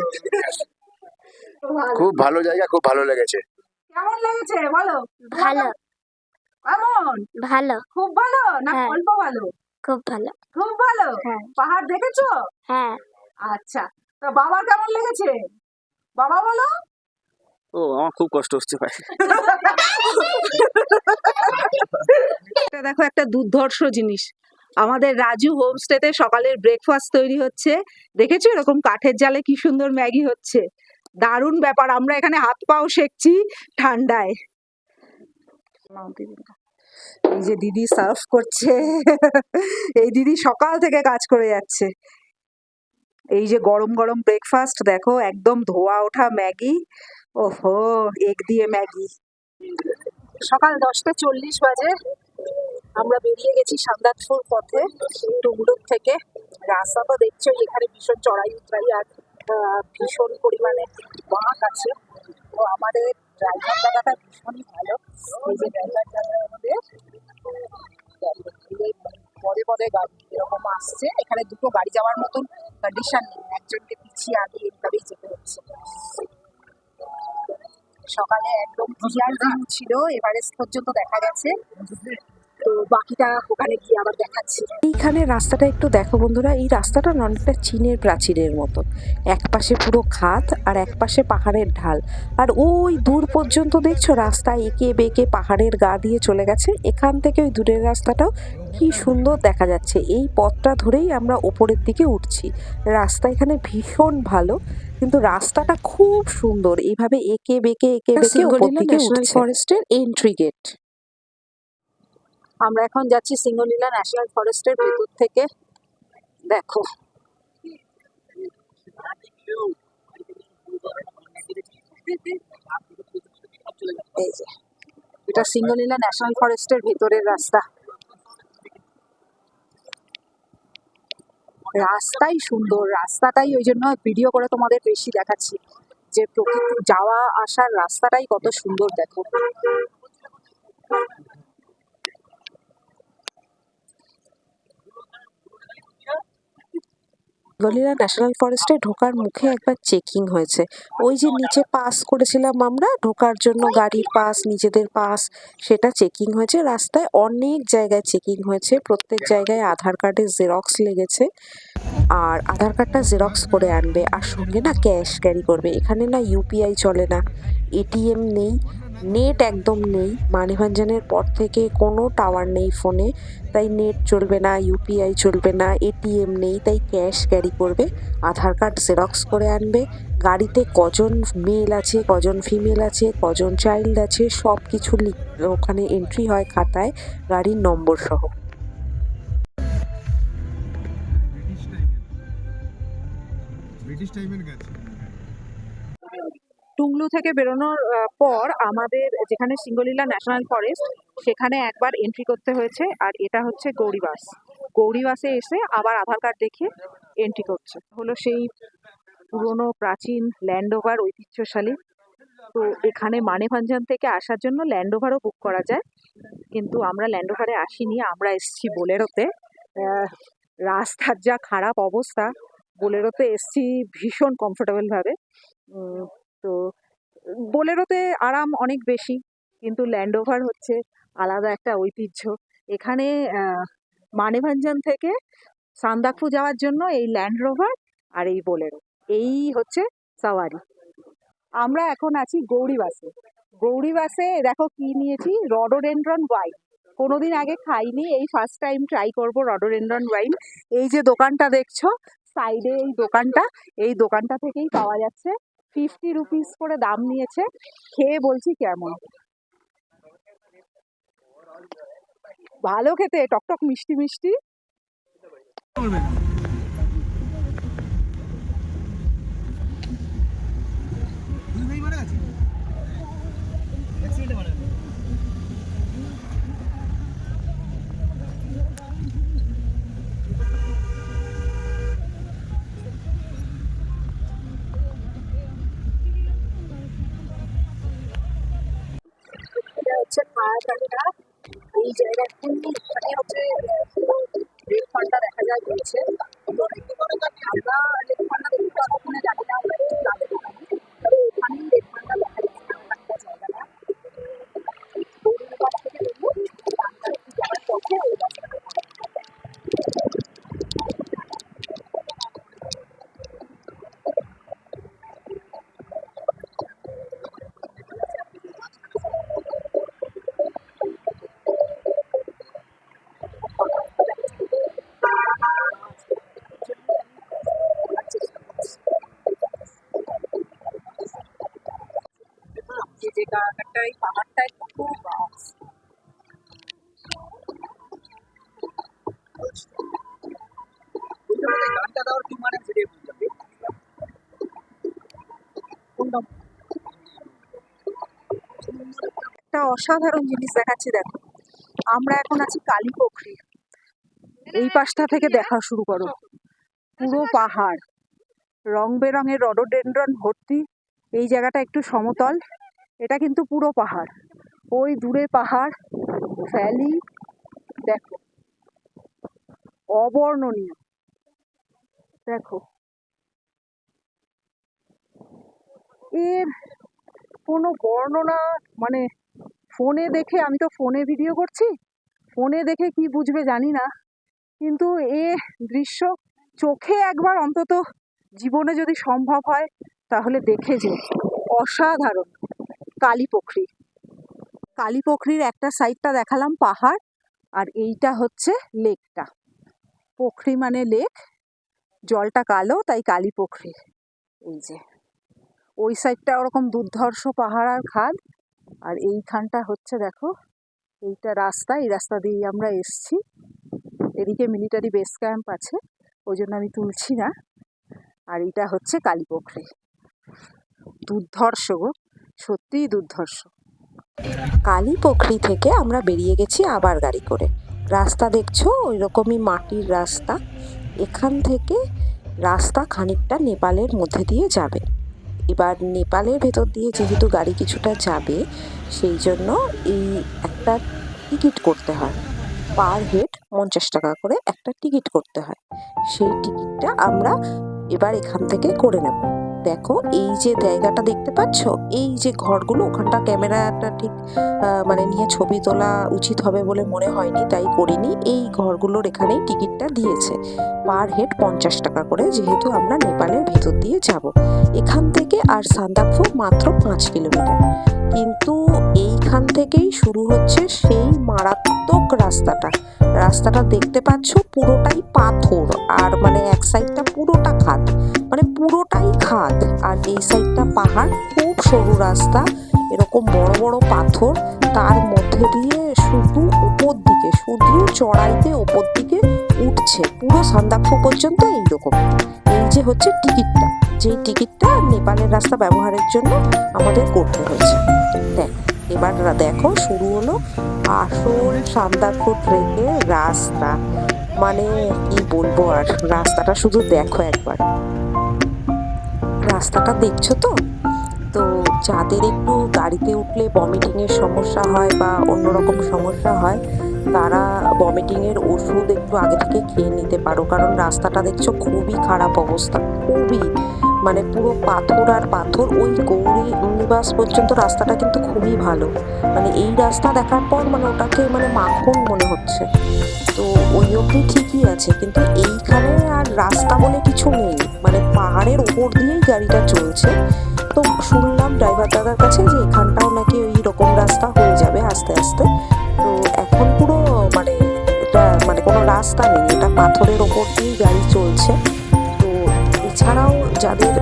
তো ভালো। খুব ভালো জায়গা, খুব ভালো লেগেছে। কেমন লেগেছে বলো? ভালো। কেমন? ভালো। খুব ভালো না হ্যাঁ। অল্প ভালো? খুব ভালো। খুব ভালো। হ্যাঁ। পাহাড় দেখেছো? হ্যাঁ। আচ্ছা, তো বাবার কেমন লেগেছে? বাবা বলো। ও আমার খুব কষ্ট হচ্ছে ভাই। এটা দেখো একটা দুর্ধর্ষ জিনিস, আমাদের রাজু হোমস্টেতে সকালের ব্রেকফাস্ট তৈরি হচ্ছে। দেখেছো এরকম কাঠের জালে কি সুন্দর ম্যাগি হচ্ছে, দারুণ ব্যাপার। আমরা এখানে হাত পাও সেকছি ঠান্ডায়। এই যে দিদি সার্ভ করছে, এই দিদি সকাল থেকে কাজ করে যাচ্ছে। এই যে গরম গরম ব্রেকফাস্ট দেখো, একদম ধোয়া ওঠা ম্যাগি। ওহো, এগ দিয়ে ম্যাগি। সকাল 10:40 বাজে, আমরা বেরিয়ে গেছি সান্দাকফুর পথে টুমলুক থেকে। রাস্তা তো দেখছো এখানে ভীষণ চড়াই উতরাই আর ভীষণ পরিমাণে বাঁক আছে। তো আমাদের ড্রাইভার দাদাটা ভীষণই ভালো। এই যে ড্রাইভার দাদা আমাদের পদে পদে গাড়ি এরকম আসছে, এখানে দুটো গাড়ি যাওয়ার মতন কন্ডিশন নেই, একজনকে পিছিয়ে আগে এইভাবেই যেতে হচ্ছে। সকালে একদম ক্লিয়ার ভিউ ছিল, এভারেস্ট পর্যন্ত দেখা গেছে। তো বাকিটা ওখানে গিয়ে আবার দেখাচ্ছি। এইখানে রাস্তাটা একটু দেখো বন্ধুরা, এই রাস্তাটা না অনেকটা চীনের প্রাচীরের মতো, এক পাশে পুরো খাত আর এক পাশে পাহাড়ের ঢাল, আর ওই দূর পর্যন্ত দেখছো রাস্তা এঁকে বেঁকে পাহাড়ের গা দিয়ে চলে গেছে। এখান থেকে ওই দূরের রাস্তাটাও কি সুন্দর দেখা যাচ্ছে। এই পথটা ধরেই আমরা ওপরের দিকে উঠছি। রাস্তা এখানে ভীষণ ভালো, কিন্তু রাস্তাটা খুব সুন্দর, এইভাবে এঁকে বেঁকে ওপর দিকে ন্যাশনাল ফরেস্টের এন্ট্রি গেট। আমরা এখন যাচ্ছি সিঙ্গলীলা ন্যাশনাল ফরেস্টের ভেতর থেকে। দেখো এই যে এটা সিঙ্গলীলা ন্যাশনাল ফরেস্টের ভেতরের রাস্তা। রাস্তাই সুন্দর, রাস্তাটাই ওই জন্য ভিডিও করে তোমাদের বেশি দেখাচ্ছি, যে প্রকৃতি যাওয়া আসার রাস্তাটাই কত সুন্দর দেখো। গলিরা ন্যাশনাল ফরেস্টে ঢোকার মুখে একবার চেকিং হয়েছে। ওই যে নিচে পাস করেছিলাম আমরা ঢোকার জন্য, গাড়ির পাস, নিজেদের পাস, সেটা চেকিং হয়েছে। রাস্তায় অনেক জায়গায় চেকিং হয়েছে, প্রত্যেক জায়গায় আধার কার্ডের জেরক্স লেগেছে। আর আধার কার্ডটা জেরক্স করে আনবে, আর সঙ্গে না ক্যাশ ক্যারি করবে। এখানে না ইউপিআই চলে না, এটিএম নেই, নেট একদম নেই। মানিভঞ্জনের পর থেকে কোনো টাওয়ার নেই ফোনে, তাই নেট চলবে না, ইউপিআই চলবে না, এটিএম নেই, তাই ক্যাশ ক্যারি করবে। আধার কার্ড জেরক্স করে আনবে। গাড়িতে কজন মেল আছে, কজন ফিমেল আছে, কজন চাইল্ড আছে, সব কিছু ওখানে এন্ট্রি হয় খাতায়, গাড়ির নম্বর সহ। ব্রিটিশ টাইপের গাছ। টুংলু থেকে বেরোনোর পর আমাদের যেখানে সিঙ্গলীলা ন্যাশনাল ফরেস্ট, সেখানে একবার এন্ট্রি করতে হয়েছে। আর এটা হচ্ছে গৌরীবাস। গৌরীবাসে এসে আবার আধার কার্ড দেখিয়ে এন্ট্রি করছে। হলো সেই পুরনো প্রাচীন ল্যান্ড ওভার, ঐতিহ্যশালী। তো এখানে মানেভঞ্জন থেকে আসার জন্য ল্যান্ড ওভারও বুক করা যায়, কিন্তু আমরা ল্যান্ড ওভারে আসিনি, আমরা এসেছি বোলেরোতে। রাস্তার যা খারাপ অবস্থা, বোলেরোতে এসছি ভীষণ কমফোর্টেবল ভাবে। তো বোলেরোতে আরাম অনেক বেশি, কিন্তু ল্যান্ড ওভার হচ্ছে আলাদা একটা ঐতিহ্য এখানে। মানেভঞ্জন থেকে সান্দাকফু যাওয়ার জন্য এই ল্যান্ড রোভার আর এই বোলেরো, এই হচ্ছে সাওয়ারি। আমরা এখন আছি গৌরী বাসে। গৌরী বাসে দেখো কি নিয়েছি, রডোডেনড্রন ওয়াইন। কোনোদিন আগে খাইনি, এই ফার্স্ট টাইম ট্রাই করবো রডোডেনড্রন ওয়াইন। এই যে দোকানটা দেখছো সাইডে, এই দোকানটা থেকেই পাওয়া যাচ্ছে। 50 রুপিস করে দাম নিয়েছে। খেয়ে বলছি কেমন। ভালো খেতে, টকটক মিষ্টি মিষ্টি। এটা হচ্ছে পাহাড়টা। এই জায়গাটা এখানে হচ্ছে রেল ফান্ডা দেখা যায় রয়েছে। আমরা রেল ফান্ডা দেখতে পাবো কিনা জানি না, আমরা একটু যাদের তবে এখানেই রেল ফান্ডা দেখা যায় একটা জায়গাটা। গৌরীর কাছ থেকে দেখবো আমরা একটু যাওয়ার পথে ওই রাস্তাটা। যে জায়গাটা এই পাহাড়টায় খুব গানটা দেওয়ার কি মানে একটা অসাধারণ জিনিস দেখাচ্ছি দেখো। আমরা এখন আছি কালীপোখরি। এই পাশটা থেকে দেখা শুরু করো, পুরো পাহাড়, রং বেরঙের রডোডেনড্রন ভর্তি। এই জায়গাটা একটু সমতল, এটা কিন্তু পুরো পাহাড়। ওই দূরে পাহাড়, ভ্যালি দেখো, অবর্ণনীয়। দেখো এর কোনো বর্ণনা মানে ফোনে দেখে, আমি তো ফোনে ভিডিও করছি, ফোনে দেখে কি বুঝবে জানি না, কিন্তু এ দৃশ্য চোখে একবার অন্তত জীবনে যদি সম্ভব হয় তাহলে দেখে যে অসাধারণ। কালীপোখরি, কালীপোখরির একটা সাইডটা দেখালাম পাহাড়, আর এইটা হচ্ছে লেকটা। পোখরি মানে লেক, জলটা কালো তাই কালীপোখরি। এই যে ওই সাইডটা ওরকম দুর্ধর্ষ পাহাড় আর খাদ, আর এইখানটা হচ্ছে দেখো এইটা রাস্তা, এই রাস্তা দিয়ে আমরা এসছি। এদিকে মিলিটারি বেস ক্যাম্প আছে, ওই জন্য আমি তুলছি না। আর এটা হচ্ছে কালীপোখরি। দুর্ধর্ষ গো, সত্যিই দুর্ধর্ষ। কালীপোখরি থেকে আমরা বেরিয়ে গেছি আবার গাড়ি করে। রাস্তা দেখছো ওই রকমই মাটির রাস্তা। এখান থেকে রাস্তা খানিকটা নেপালের মধ্যে দিয়ে যাবে। এবার নেপালের ভেতর দিয়ে যেহেতু গাড়ি কিছুটা যাবে, সেই জন্য এই একটা টিকিট করতে হয়। পার হেড 50 টাকা করে একটা টিকিট করতে হয়। সেই টিকিটটা আমরা এবার এখান থেকে করে নেব। দেখো এই যে জায়গাটা দেখতে পাচ্ছ, এই যে ঘরগুলো, ওখানটা ক্যামেরাটা ঠিক মানে নিয়ে ছবি তোলা উচিত হবে বলে মনে হয়নি, তাই করিনি। এই ঘরগুলোর এখানেই টিকিটটা দিয়েছে, পার হেড 50 টাকা করে, যেহেতু আমরা নেপালের ভেতর দিয়ে যাব। এখান থেকে আর সান্দাকফু মাত্র 5 কিলোমিটার, কিন্তু এইখান থেকেই শুরু হচ্ছে সেই মারাত্মক রাস্তাটা। রাস্তাটা দেখতে পাচ্ছ পুরোটাই পাথর, আর মানে এক সাইডটা পুরোটা খাদ, মানে পুরোটাই খাদ, আর এই সাইডটা পাহাড়। খুব সরু রাস্তা, এরকম বড় বড় পাথর, তার মধ্যে দিয়ে শুধু উপর দিকে, শুধু চড়াইতে ওপর দিকে উঠছে পুরো সান্দাকফু পর্যন্ত। এইরকম এই যে হচ্ছে টিকিটটা, যেই টিকিটটা নেপালের রাস্তা ব্যবহারের জন্য আমাদের করতে হয়েছে। দেখো এবার দেখো শুরু হলো আসল সান্দাকফু ট্রেকের রাস্তা। মানে কি বলবো আর, রাস্তাটা শুধু দেখো একবার। রাস্তাটা দেখছো তো? তো যাদের একটু গাড়িতে উঠলে ভমিটিংয়ের সমস্যা হয় বা অন্যরকম সমস্যা হয়, তারা ভমিটিং এর ওষুধ একটু আগে থেকে খেয়ে নিতে পারো, কারণ রাস্তাটা দেখছো খুবই খারাপ অবস্থা, খুবই মানে পুরো পাথর আর পাথর। ওই গৌরী নিবাস পর্যন্ত রাস্তাটা কিন্তু খুবই ভালো, মানে এই রাস্তা দেখার পর মানে ওটাকে মানে মাখন মনে হচ্ছে। তো ওই অবধি ঠিকই আছে, কিন্তু এইখানে আর রাস্তা বলে কিছু নেই, মানে পাহাড়ের ওপর দিয়েই গাড়িটা চলছে। তো শুনলাম ড্রাইভার দাদার কাছে যে এখানটাও নাকি ওই রকম রাস্তা হয়ে যাবে আস্তে আস্তে। তো এখন পুরো মানে এটা মানে কোনো রাস্তা নেই, এটা পাথরের ওপর দিয়েই গাড়ি চলছে। তো এছাড়াও যাদের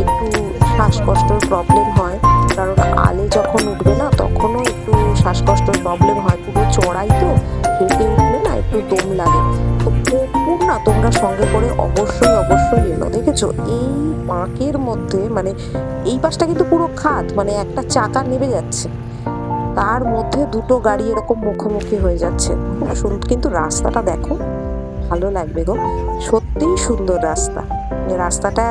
একটু শ্বাসকষ্টের প্রবলেম হয়, কারণ আলে যখন উঠবে না তখনও একটু শ্বাসকষ্টের প্রবলেম হয়, পুরো চড়াই তো, হেঁটে উঠলে না একটু দম লাগে। তো কর্পূর না তোমরা সঙ্গে করে অবশ্যই অবশ্যই এনো। দেখেছো এই পাঁকের মধ্যে মানে এই পাশটা কিন্তু পুরো খাদ, মানে একটা চাকা নেমে যাচ্ছে, তার মধ্যে দুটো গাড়ি এরকম মুখোমুখি হয়ে যাচ্ছে। খুব সুন্দর, কিন্তু রাস্তাটা দেখো, ভালো লাগবে গো, সত্যিই সুন্দর রাস্তা। রাস্তাটা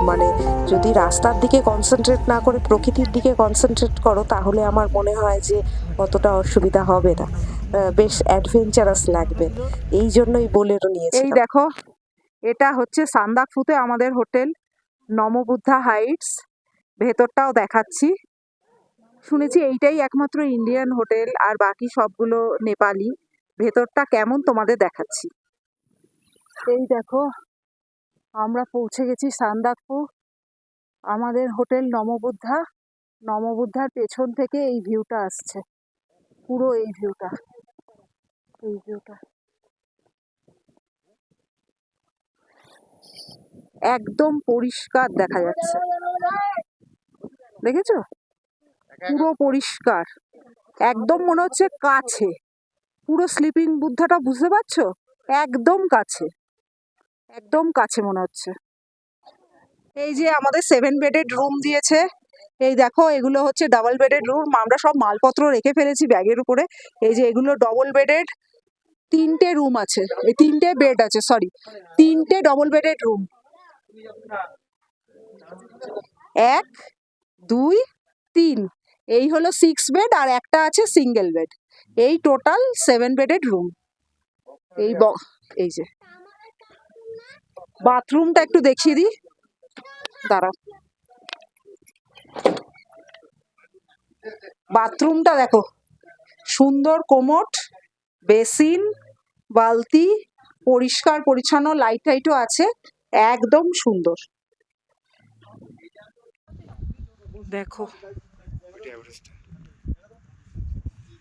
মানে যদি রাস্তার দিকে কনসেন্ট্রেট না করে প্রকৃতির দিকে কনসেন্ট্রেট করো তাহলে আমার মনে হয় যে অতটা অসুবিধা হবে না, বেশ অ্যাডভেঞ্চারাস লাগবে। এই জন্যই বোলেরো এই নিয়েছিলাম। দেখো, এটা হচ্ছে সান্দাকফুতে আমাদের হোটেল নমবুদ্ধা হাইটস। ভেতরটাও দেখাচ্ছি। শুনেছি এইটাই একমাত্র ইন্ডিয়ান হোটেল, আর বাকি সবগুলো নেপালি। ভেতরটা কেমন তোমাদের দেখাচ্ছি। এই দেখো, আমরা পৌঁছে গেছি সান্দাকফু, আমাদের হোটেল নমবুদ্ধা। নমবুদ্ধার পেছন থেকে এই ভিউটা আসছে, পুরো এই ভিউটা, এই ভিউটা একদম পরিষ্কার দেখা যাচ্ছে, দেখেছো? পুরো পরিষ্কার, একদম মনে হচ্ছে কাছে। পুরো স্লিপিং বুদ্ধাটা বুঝতে পারছো, একদম কাছে, একদম কাছে মনে হচ্ছে। এই যে আমাদের 7 বেডেড রুম দিয়েছে। এই দেখো, এগুলো হচ্ছে ডাবল বেডেড রুম। আমরা সব মালপত্র রেখে ফেলেছি ব্যাগের উপরে। এই যে এগুলো ডবল বেডেড, 3টে রুম আছে, এই 3টে বেড আছে, সরি 3টে ডবল বেডেড রুম, 1 2 3। এই হলো 6 বেড, আর একটা আছে সিঙ্গেল বেড। এই টোটাল 7 বেডেড রুম। এই এই যে বাথরুমটা একটু দেখিয়ে দিই, দাঁড়াও। বাথরুমটা দেখো, সুন্দর কোমোট, বেসিন, বালতি, পরিষ্কার পরিচ্ছন্ন, লাইট টাইটও আছে, একদম সুন্দর। দেখো ওইটা এভারেস্টটা,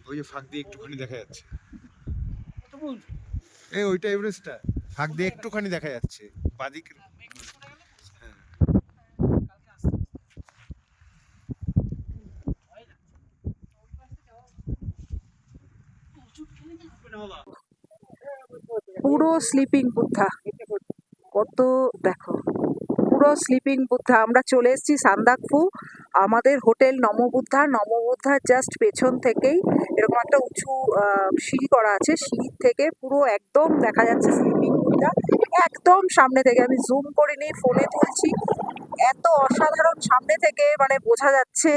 ওই যে ফাঁক দিয়ে একটুখানি দেখা যাচ্ছে, এই ওইটা এভারেস্টটা ফাঁক দিয়ে একটুখানি দেখা যাচ্ছে বাদিক। পুরো স্লিপিং বুদ্ধা, কত দেখো, পুরো স্লিপিং বুদ্ধা। আমরা চলে এসেছি সান্দাকফু, আমাদের হোটেল নমবুদ্ধা। নমবুদ্ধার জাস্ট পেছন থেকেই এরকম একটা উঁচু সিঁড়ি করা আছে, সিঁড়ির থেকে পুরো একদম দেখা যাচ্ছে স্লিপিং বুদ্ধা, একদম সামনে থেকে। আমি জুম করে নিয়ে ফোনে তুলছি, এত অসাধারণ সামনে থেকে মানে বোঝা যাচ্ছে,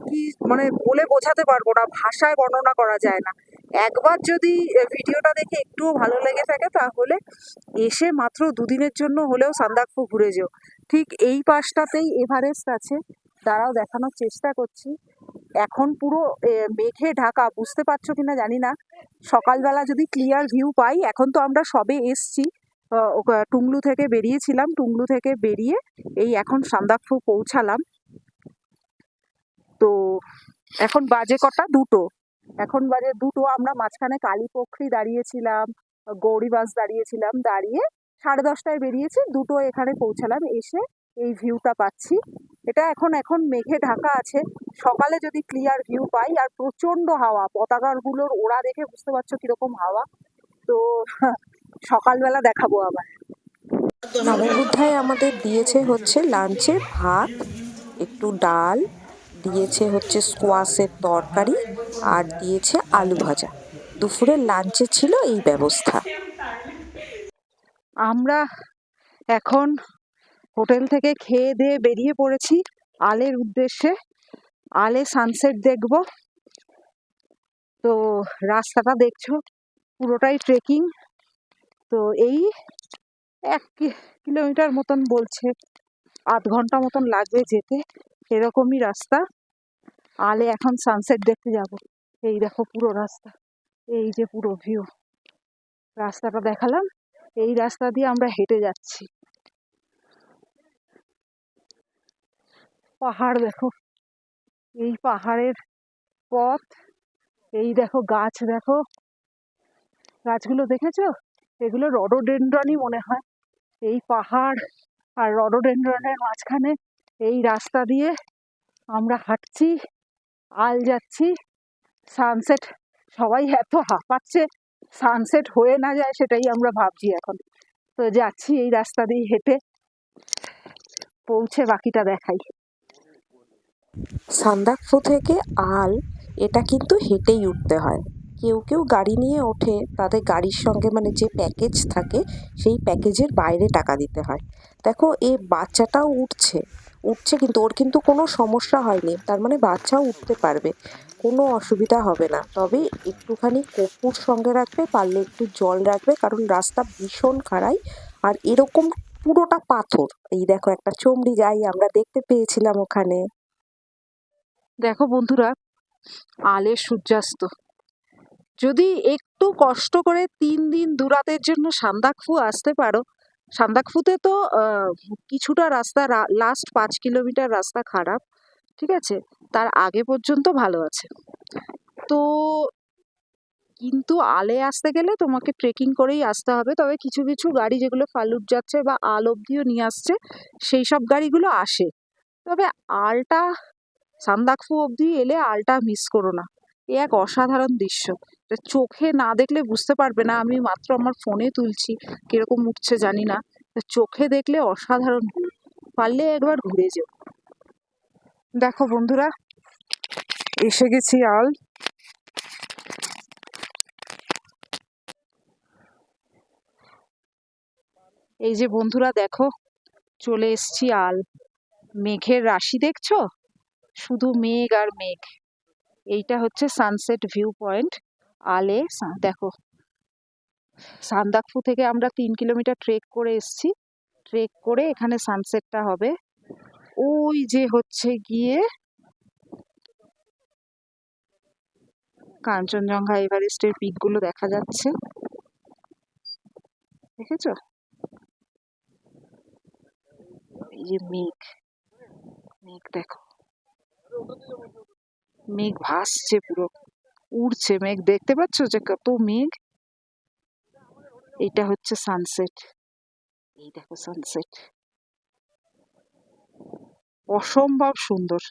কি মানে বলে বোঝাতে পারবো না, ভাষায় বর্ণনা করা যায় না। একবার যদি ভিডিওটা দেখে একটুও ভালো লেগে থাকে তাহলে এসে মাত্র 2 দিনের জন্য হলেও সান্দাকফু ঘুরে যেও। ঠিক এই পাশটাতেই এভারেস্ট আছে, দাঁড়াও দেখানোর চেষ্টা করছি। এখন পুরো মেঘে ঢাকা, বুঝতে পারছো কিনা জানি না। সকালবেলা যদি ক্লিয়ার ভিউ পাই, এখন তো আমরা সবে এসছি, টুংলু থেকে বেরিয়েছিলাম, টুংলু থেকে বেরিয়ে এই এখন সান্দাকফু পৌঁছালাম। তো এখন বাজে কটা, 2টো, এখন বাজে 2টো। আমরা মাঝখানে কালীপোখরি দাঁড়িয়েছিলাম, গৌরীবাস দাঁড়িয়েছিলাম, দাঁড়িয়ে 10:30টায় বেরিয়েছি, 2টো এখানে পৌঁছালাম, এসে এই ভিউটা পাচ্ছি। এটা এখন মেঘে ঢাকা আছে, সকালে যদি ক্লিয়ার ভিউ পাই। আর প্রচন্ড হাওয়া, পতাকাগুলোর ওড়া দেখে বুঝতে পারছো কিরকম হাওয়া। তো সকালবেলা দেখাবো আবার। নববুদ্ধায় আমাদের দিয়েছে হচ্ছে লাঞ্চে ভাত, একটু ডাল, দিয়েছে হচ্ছে স্কোয়াশের তরকারি, আর দিয়েছে আলু ভাজা। দুপুরের লাঞ্চে ছিল এই ব্যবস্থা। আমরা এখন হোটেল থেকে খেয়ে দিয়ে বেরিয়ে পড়েছি আলের উদ্দেশ্যে। আলে সানসেট দেখব। তো রাস্তাটা দেখছো, পুরোটাই ট্রেকিং। তো এই 1 কিলোমিটার মতন বলছে, আধ ঘন্টা মতন লাগবে যেতে, এরকমই রাস্তা। আলে এখন সানসেট দেখতে যাব। এই দেখো পুরো রাস্তা, এই যে পুরো ভিউ। রাস্তাটা দেখালাম, এই রাস্তা দিয়ে আমরা হেঁটে যাচ্ছি। পাহাড় দেখো, এই পাহাড়ের পথ। এই দেখো গাছ, দেখো গাছগুলো দেখেছো? এগুলো রডোডেনড্রনই মনে হয়। এই পাহাড় আর রডোডেনড্রনের মাঝখানে এই রাস্তা দিয়ে আমরা হাঁটছি, আল যাচ্ছি। সানসেট, সবাই এত হাঁপাচ্ছে, সানসেট হয়ে না যায় সেটাই আমরা ভাবছি এখন। তো যাচ্ছি এই রাস্তা দিয়ে হেঁটে, পৌঁছে বাকিটা দেখাই। সান্দাকফু থেকে আল এটা কিন্তু হেঁটেই উঠতে হয়। কেউ কেউ গাড়ি নিয়ে ওঠে, তাদের গাড়ির সঙ্গে মানে যে প্যাকেজ থাকে সেই প্যাকেজের বাইরে টাকা দিতে হয়। দেখো এই বাচ্চাটাও উঠছে উঠছে কিন্তু ওর কিন্তু কোনো সমস্যা হয়নি, তার মানে বাচ্চাও উঠতে পারবে, কোনো অসুবিধা হবে না। তবে একটুখানি কর্পূর সঙ্গে রাখবে, পারলে একটু জল রাখবে, কারণ রাস্তা ভীষণ খাড়াই আর এরকম পুরোটা পাথর। এই দেখো একটা চমড়ি গাই আমরা দেখতে পেয়েছিলাম ওখানে। দেখো বন্ধুরা, আলের সূর্যাস্ত। যদি একটু কষ্ট করে 3 দিন 2 রাতের জন্য সান্দাকফু আসতে পারো, সান্দাকফুতে তো কিছুটা রাস্তা, লাস্ট 5 কিলোমিটার রাস্তা খারাপ, ঠিক আছে, তার আগে পর্যন্ত ভালো আছে। তো কিন্তু আলে আসতে গেলে তোমাকে ট্রেকিং করেই আসতে হবে। তবে কিছু কিছু গাড়ি যেগুলো ফালুট যাচ্ছে বা আল অব্দিও নিয়ে আসছে, সেই সব গাড়িগুলো আসে। তবে আলটা, সান্দাকফু অব্দি এলে আলটা মিস করো না। এ এক অসাধারণ দৃশ্য, এটা চোখে না দেখলে বুঝতে পারবে না। আমি মাত্র আমার ফোনে তুলছি, কিরকম উঠছে জানি না, তা চোখে দেখলে অসাধারণ view। পারলে একবার ঘুরে যেও। দেখো বন্ধুরা, এসে গেছি আল। এই যে বন্ধুরা দেখো, চলে এসছি আল। মেঘের রাশি দেখছো? শুধু মেঘ আর মেঘ। এইটা হচ্ছে সানসেট ভিউ পয়েন্ট আলে। দেখো, সান্দাকফু থেকে আমরা 3 কিলোমিটার ট্রেক করে এসছি। ট্রেক করে এখানে সানসেটটা হবে। ওই যে হচ্ছে গিয়ে কাঞ্চনজঙ্ঘা, এভারেস্টের পিকগুলো দেখা যাচ্ছে, দেখেছো? এই যে মেঘ, মেঘ দেখো, মেঘ ভাসছে, পুরো উড়ছে মেঘ, দেখতে পাচ্ছ যে কত মেঘ। এইটা হচ্ছে সানসেট, এই দেখো সানসেট, অসম্ভব সুন্দর।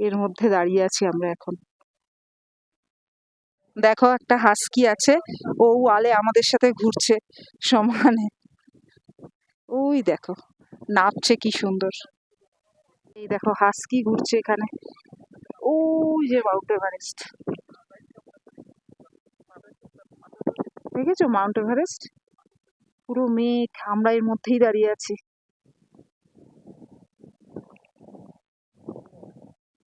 এর মধ্যে দাঁড়িয়ে আছি আমরা এখন। দেখো একটা হাস্কি আছে, ও আলে আমাদের সাথে ঘুরছে সমানে। ওই দেখো নাচছে কি সুন্দর। এই দেখো হাস্কি ঘুরছে এখানে। ওই যে মাউন্ট এভারেস্ট, দেখেছো মাউন্ট এভারেস্ট? পুরো মেঘ, আমরা এর মধ্যেই দাঁড়িয়ে আছি।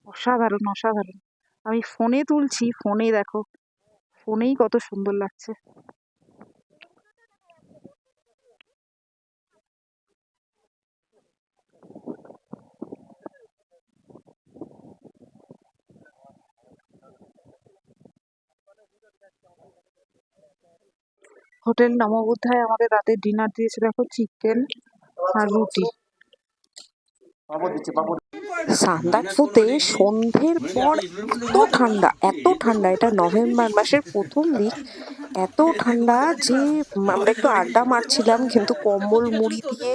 অসাধারণ অসাধারণ। আমি ফোনে তুলছি, ফোনে দেখো, ফোনেই কত সুন্দর লাগছে। হোটেল নমবুদ্ধায় আমাদের রাতের ডিনার দিয়েছে, দেখো চিকেন আর রুটি। সান্দাকফুতে সন্ধ্যের পর এত ঠান্ডা, এটা নভেম্বর মাসের প্রথম দিক, এত ঠান্ডা যে আমরা একটু আড্ডা মারছিলাম, কিন্তু কম্বল মুড়ি দিয়ে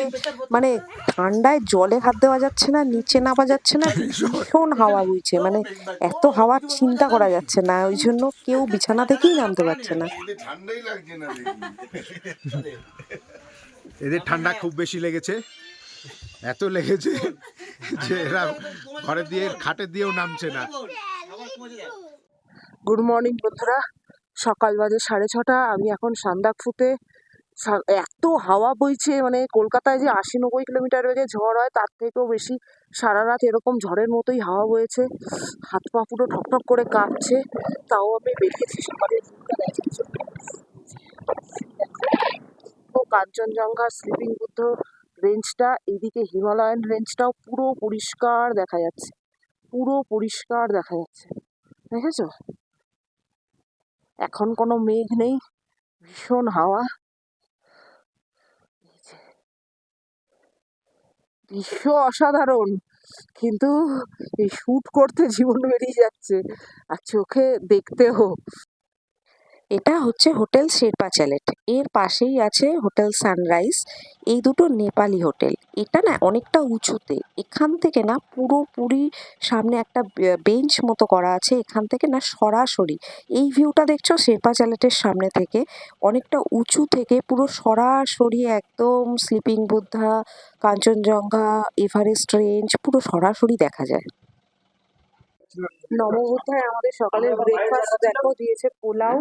মানে ঠান্ডায় জলে হাত দেওয়া যাচ্ছে না, নিচে নামা যাচ্ছে না, ভীষণ হাওয়া বইছে, মানে এত হাওয়ার চিন্তা করা যাচ্ছে না, ওই জন্য কেউ বিছানা থেকেই নামতে পারছে না। এদের ঠান্ডা খুব বেশি লেগেছে, এত লেগেছে যে এরা ঘরে দিয়ে খাটে দিয়েও নামছে না। গুড মর্নিং বন্ধুরা, সকাল বাজে 6:30। আমি এখন সান্দাকফুতে। এত হাওয়া বইছে, মানে কলকাতায় যে 80-90 কিলোমিটার বেগে ঝড় হয় তার থেকেও বেশি সারা রাত এরকম ঝড়ের মতোই হাওয়া বয়েছে। হাত পা পুরো ঠকঠক করে কাঁপছে। তাও আমি বেরিয়েছি সকালে, তো কাঞ্চনজঙ্ঘা স্লিপিং বুদ্ধ রেঞ্জটা, এইদিকে হিমালয়ান রেঞ্জটাও পুরো পরিষ্কার দেখা যাচ্ছে, পুরো পরিষ্কার দেখা যাচ্ছে, দেখেছো? এখন কোনো মেঘ নেই, ভীষণ হাওয়া, দৃশ্য অসাধারণ, কিন্তু এই শুট করতে জীবন বেরিয়ে যাচ্ছে আর চোখে দেখতেও। এটা হচ্ছে হোটেল শেরপা চ্যালেট, এর পাশেই আছে হোটেল সানরাইজ। এই দুটো নেপালি হোটেল। এটা না অনেকটা উঁচুতে, এখান থেকে না পুরোপুরি সামনে একটা বেঞ্চ মতো করা আছে, এখান থেকে না সরাসরি এই ভিউটা দেখছো শেরপা চ্যালেটের সামনে থেকে, অনেকটা উঁচু থেকে পুরো সরাসরি একদম sleeping Buddha, Kanchenjunga, Everest range পুরো সরাসরি দেখা যায়। নববোধ্যায় আমাদের সকালের ব্রেকফাস্ট দেখো দিয়েছে পোলাও,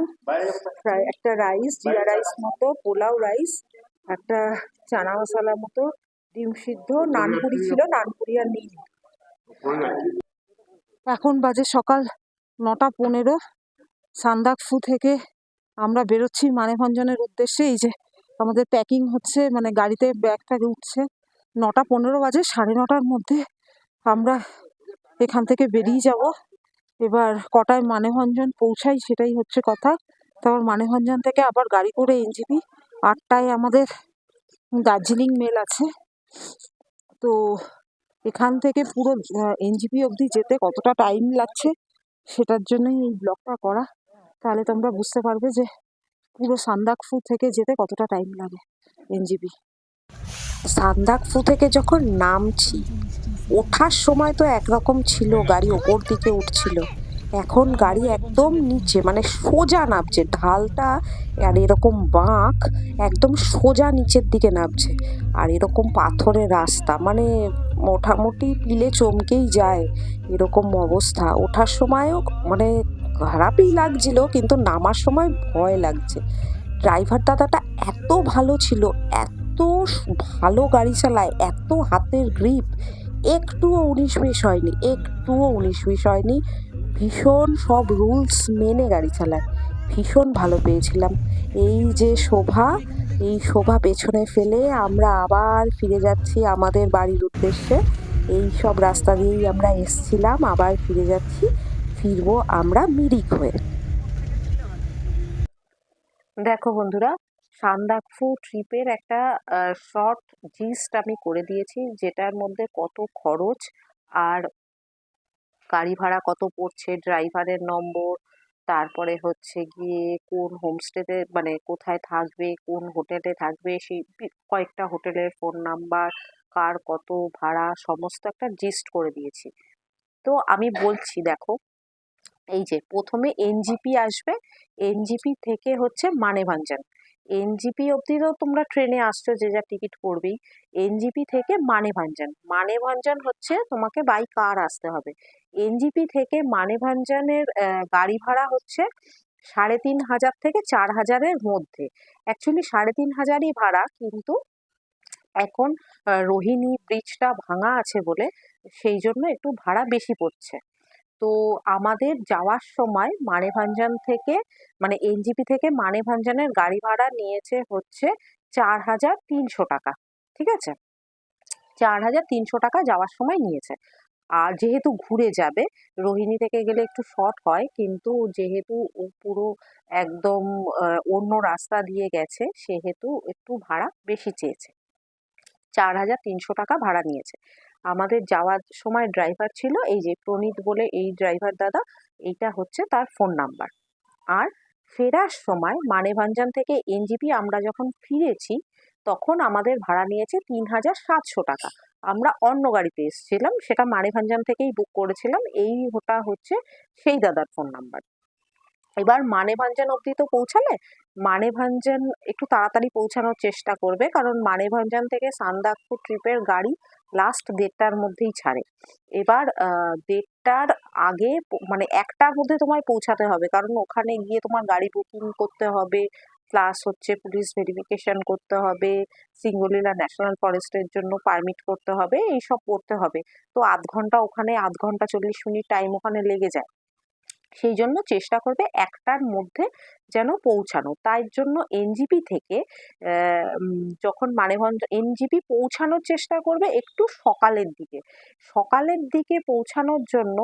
একটা রাইস, জিরা রাইস মতো পোলাও রাইস, একটা চানা মশলা মতো, ডিম সিদ্ধ, নানপুরি ছিল, নানপুরি আর নীল। এখন বাজে সকাল 9:15। সান্দাকফু থেকে আমরা বেরোচ্ছি মানেভঞ্জনের উদ্দেশ্যে। এই যে আমাদের প্যাকিং হচ্ছে, মানে গাড়িতে ব্যাগ ট্যাগ উঠছে। 9:15 বাজে, 9:30টার মধ্যে আমরা এখান থেকে বেরিয়ে যাব। এবার কটায় মানেভঞ্জন পৌঁছাই সেটাই হচ্ছে কথা। তারপর মানেভঞ্জন থেকে আবার গাড়ি করে এনজিপি। 8টায় আমাদের দার্জিলিং মেল আছে। তো এখান থেকে পুরো এনজিপি অবধি যেতে কতটা টাইম লাগছে সেটার জন্যই এই ব্লগটা করা। তাহলে তোমরা বুঝতে পারবে যে পুরো সান্দাকফু থেকে যেতে কতটা টাইম লাগে এনজিপি। সান্দাকফু থেকে যখন নামছি, ওঠার সময় তো একরকম ছিল, গাড়ি ওপর দিকে উঠছিল, এখন গাড়ি একদম নিচে, মানে সোজা নামছে, ঢালটা আর এরকম বাঁক একদম সোজা নিচের দিকে নামছে। আর এরকম পাথরের রাস্তা, মানে মোটামুটি পিলে চমকেই যায় এরকম অবস্থা। ওঠার সময়ও মানে খারাপই লাগছিল, কিন্তু নামার সময় ভয় লাগছে। ড্রাইভার দাদাটা এত ভালো ছিল, এত ভালো গাড়ি চালায়, এত হাতের গ্রিপ, একটুও 19-20 হয়নি, একটুও 19-20 হয়নি। ভীষণ সব রুলস মেনে গাড়ি চালায়, ভীষণ ভালো পেয়েছিলাম। এই যে শোভা, এই শোভা পেছনে ফেলে আমরা আবার ফিরে যাচ্ছি আমাদের বাড়ির উদ্দেশ্যে। এই সব রাস্তা দিয়েই আমরা এসছিলাম, আবার ফিরে যাচ্ছি, ফিরবো আমরা মিরিক হয়ে। দেখো বন্ধুরা, সান্দাকফু ট্রিপের একটা শর্ট জিস্ট আমি করে দিয়েছি, যেটার মধ্যে কত খরচ আর গাড়ি ভাড়া কত পড়ছে, ড্রাইভারের নম্বর, তারপরে হচ্ছে গিয়ে কোন হোমস্টেতে মানে কোথায় থাকবে, কোন হোটেলে থাকবে, সেই কয়েকটা হোটেলের ফোন নাম্বার, কার কত ভাড়া, সমস্ত একটা জিস্ট করে দিয়েছি। তো আমি বলছি দেখো, এই যে প্রথমে এনজিপি আসবে, এনজিপি থেকে হচ্ছে মানেভঞ্জন। এনজিপি অবধি তো তোমরা ট্রেনে আসছো, যে যা টিকিট করবেই। এনজিপি থেকে মানেভঞ্জন, মানেভঞ্জন হচ্ছে তোমাকে বাই কার আসতে হবে। এনজিপি থেকে মানেভঞ্জনের গাড়ি ভাড়া হচ্ছে 3,500 থেকে 4,000-এর মধ্যে। অ্যাকচুয়ালি 3,500-ই ভাড়া, কিন্তু এখন রোহিণী ব্রিজটা ভাঙা আছে বলে সেই জন্য একটু ভাড়া বেশি পড়ছে। তো আমাদের যাওয়ার সময় মানেভঞ্জন থেকে, মানে এনজিপি থেকে মানেভঞ্জনের গাড়ি ভাড়া নিয়েছে হচ্ছে 4,300 টাকা, ঠিক আছে? 4,300 টাকা যাওয়ার সময় নিয়েছে। আর যেহেতু ঘুরে যাবে, রোহিণী থেকে গেলে একটু শর্ট হয়, কিন্তু যেহেতু ও পুরো একদম অন্য রাস্তা দিয়ে গেছে, সেহেতু একটু ভাড়া বেশি চেয়েছে, 4,300 টাকা ভাড়া নিয়েছে। আমাদের যাওয়ার সময় ড্রাইভার ছিল এই যে প্রণীত বলে এই ড্রাইভার দাদা, এইটা হচ্ছে তার ফোন নাম্বার। আর ফেরার সময় মানেভঞ্জন থেকে এনজিপি আমরা যখন ফিরেছি, তখন আমাদের ভাড়া নিয়েছে 3,700 টাকা। আমরা অন্য গাড়িতে এসেছিলাম, সেটা মানেভঞ্জন থেকেই বুক করেছিলাম, এই ওটা হচ্ছে সেই দাদার ফোন নাম্বার। এবার মানেভঞ্জন অবধি তো পৌঁছালে, মানেভঞ্জন একটু তাড়াতাড়ি পৌঁছানোর চেষ্টা করবে, কারণ মানেভঞ্জন থেকে সান্দাকফু ট্রিপের গাড়ি লাস্ট 1:30টার মধ্যেই ছাড়ে। এবার 1:30টার আগে মানে 1টার মধ্যে তোমায় পৌঁছাতে হবে, কারণ ওখানে গিয়ে তোমার গাড়ি বুকিং করতে হবে, প্লাস হচ্ছে পুলিশ ভেরিফিকেশন করতে হবে, সিঙ্গলিলা ন্যাশনাল ফরেস্টের জন্য পারমিট করতে হবে, এইসব করতে হবে। তো আধ ঘন্টা ওখানে, আধ ঘন্টা 40 মিনিট টাইম ওখানে লেগে যায়। সেই জন্য চেষ্টা করবে 1টার মধ্যে যেন পৌঁছানো। তাই জন্য এনজিপি থেকে যখন মানেভঞ্জন এনজিপি পৌঁছানোর চেষ্টা করবে একটু সকালের দিকে। সকালের দিকে পৌঁছানোর জন্য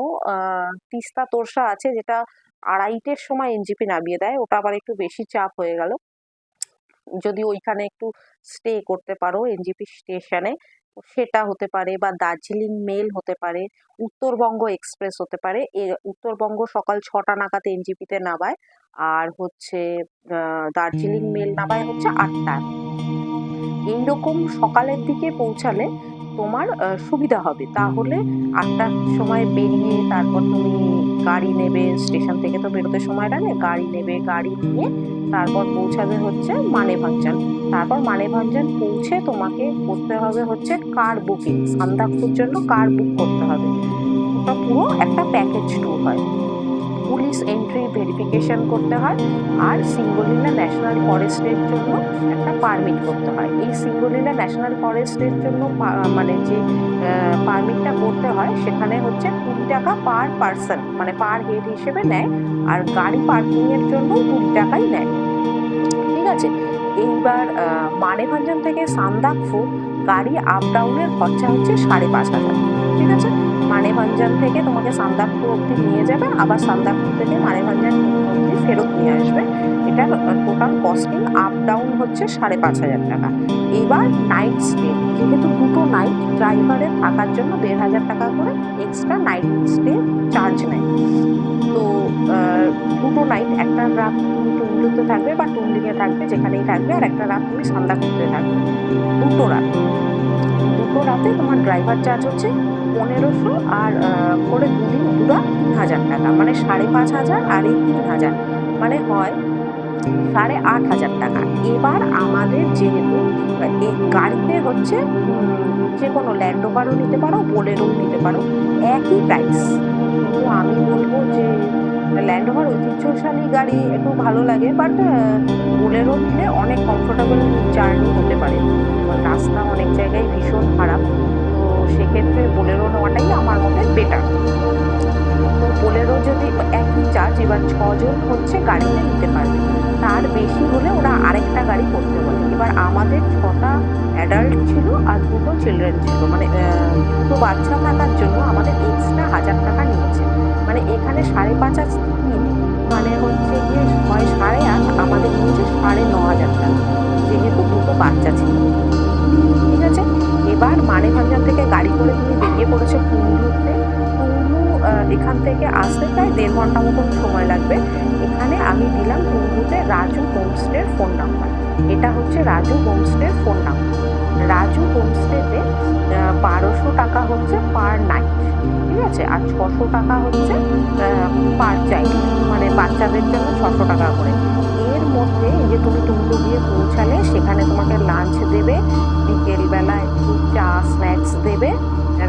তিস্তা তোরসা আছে, যেটা 2:30-এর সময় এনজিপি নামিয়ে দেয়, ওটা আবার একটু বেশি চাপ হয়ে গেল। যদি ওইখানে একটু স্টে করতে পারো এনজিপি স্টেশনে, সেটা হতে পারে, বা দার্জিলিং মেল হতে পারে, উত্তরবঙ্গ এক্সপ্রেস হতে পারে। উত্তরবঙ্গ সকাল 6টা নাগাদ এনজিপিতে নামায়, আর হচ্ছে দার্জিলিং মেল নামায় হচ্ছে 8টায়। এইরকম সকালের দিকে পৌঁছালে তোমার সুবিধা হবে। তাহলে 8টার সময় বেরিয়ে তারপর তুমি গাড়ি নেবে, স্টেশন থেকে তো বেরোতে সময় লাগে, গাড়ি নেবে, গাড়ি নিয়ে তারপর পৌঁছাবে হচ্ছে মানেভঞ্জন। তারপর মানেভঞ্জন পৌঁছে তোমাকে করতে হবে হচ্ছে কার বুকিং, সান্দাকফুর জন্য কার বুক করতে হবে। ওটা পুরো একটা প্যাকেজ ট্যুর হয়। পুলিশ এন্ট্রি ভেরিফিকেশন করতে হয়, আর সিঙ্গলিলা ন্যাশনাল ফরেস্টের জন্য একটা পারমিট করতে হয়। এই সিঙ্গলিলা ন্যাশনাল ফরেস্টের জন্য মানে যে পারমিটটা করতে হয় সেখানে হচ্ছে 20 টাকা পার পার্সন, মানে পার হেড হিসেবে নেয়, আর গাড়ি পার্কিংয়ের জন্য 20 টাকাই নেয়। ঠিক আছে। এইবার মানেভঞ্জন থেকে সান্দাকফু গাড়ি আপ ডাউনের খরচা হচ্ছে 5,500। ঠিক আছে। মানেভঞ্জন থেকে তোমাকে সান্দাকফু অবধি নিয়ে যাবে, আবার সান্দাকফু থেকে মানেভঞ্জন অবধি ফেরত নিয়ে আসবে। এটার টোটাল কস্টিং আপ ডাউন হচ্ছে 5,500 টাকা। এবার নাইট স্টে, যেহেতু 2টো নাইট, ড্রাইভারের থাকার জন্য 1,500 টাকা করে এক্সট্রা নাইট স্টে চার্জ নেয়। তো 2টো নাইট, একটা রাত তুমি টুংলুতে থাকবে বা টুংলিংয়ে থাকবে, যেখানেই থাকবে, আর একটা রাত তুমি সান্দাকফুতে থাকবে। 2টো রাতে তোমার ড্রাইভার চার্জ হচ্ছে 1,500, আর করে 2 দিন 2 রাত 3,000 টাকা, মানে 5,500, আর এই 3,000 মানে হয় 8,500 টাকা। এবার আমাদের যেহেতু এই গাড়িতে হচ্ছে যে কোনো ল্যান্ড রোভারও নিতে পারো, বোলেরোও নিতে পারো, একই প্রাইস। কিন্তু আমি বলবো যে ল্যান্ড রোভার ঐতিহ্যশালী গাড়ি একটু ভালো লাগে, বাট বোলেরো নিলে অনেক কমফোর্টেবল জার্নি হতে পারে। রাস্তা অনেক জায়গায় ভীষণ খারাপ, তো সেক্ষেত্রে বোলেরো নেওয়াটাই আমার মতে বেটার। তো বোলেরো যদি একই চার্জ, এবার 6 জন হচ্ছে গাড়িতে নিতে পারবে, তার বেশি হলে ওরা আরেকটা গাড়ি করতে বলে। এবার আমাদের 6টা অ্যাডাল্ট ছিল আর 2টো চিলড্রেন ছিল, মানে 2টো বাচ্চা থাকার জন্য আমাদের এক্সট্রা 1,000 টাকা নিয়েছে। মানে এখানে 5,500 মানে হচ্ছে গিয়ে 8.5, আমাদের নিয়েছে 9,500 টাকা, যেহেতু 2টো বাচ্চা ছিল। ঠিক আছে। এবার মানেভঞ্জন থেকে গাড়ি করে তুমি বেরিয়ে পড়েছো টুংলুতে। টুংলু এখান থেকে আসতে প্রায় 1.5 ঘন্টা মতন সময় লাগবে। এখানে আমি দিলাম টুংলুতে রাজু হোমস্টের ফোন নাম্বার। এটা হচ্ছে রাজু হোমস্টের ফোন নাম্বার। রাজু হোমস্টেতে 1,200 টাকা হচ্ছে পার নাইট। ঠিক আছে। আর 600 টাকা হচ্ছে পার চাইল্ড, মানে বাচ্চাদের জন্য 600 টাকা করে। এর মধ্যে এই যে তুমি টুংলু গিয়ে পৌঁছালে, সেখানে তোমাকে লাঞ্চ দেবে, বিকেলবেলা একটু চা স্ন্যাক্স দেবে,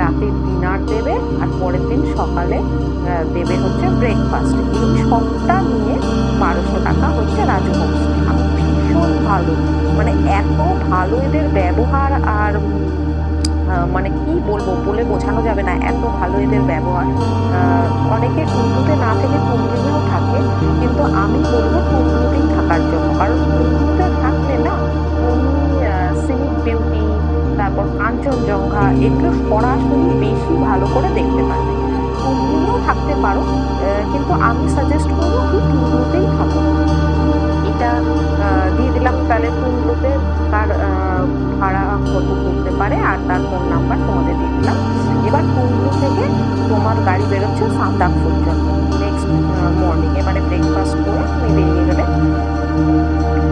রাতের ডিনার দেবে, আর পরের দিন সকালে দেবে হচ্ছে ব্রেকফাস্ট। এই সবটা নিয়ে 1,200 টাকা হচ্ছে রাজু হোমস্টে। ভীষণ ভালো, মানে এত ভালো এদের ব্যবহার, আর মানে কি বলবো, বলে বোঝানো যাবে না, এত ভালো এদের ব্যবহার। অনেকে টুংলুতে না থেকে টুংলুতেও থাকে, কিন্তু আমি বলবো টুংলুতেই থাকার জন্য, কারণ টুংলুতে থাকলে না তুমি সিনিক বিউটি, তারপর কাঞ্চনজঙ্ঘা, এগুলো সরাসরি বেশি ভালো করে দেখতে পারবে। টুংলুতেও থাকতে পারো, কিন্তু আমি সাজেস্ট করবো কি টুংলুতেই থাকো। এটা দিয়ে দিলাম। তাহলে টুংলুতে তার ভাড়া কত করতে পারে আর তার ফোন নাম্বার তোমাদের দিয়ে দিলাম। এবার টুংলু থেকে তোমার গাড়ি বেরোচ্ছে সান্দাকফুর জন্য নেক্সট মর্নিংয়ে, মানে ব্রেকফাস্ট করে তুমি বেরিয়ে গেলে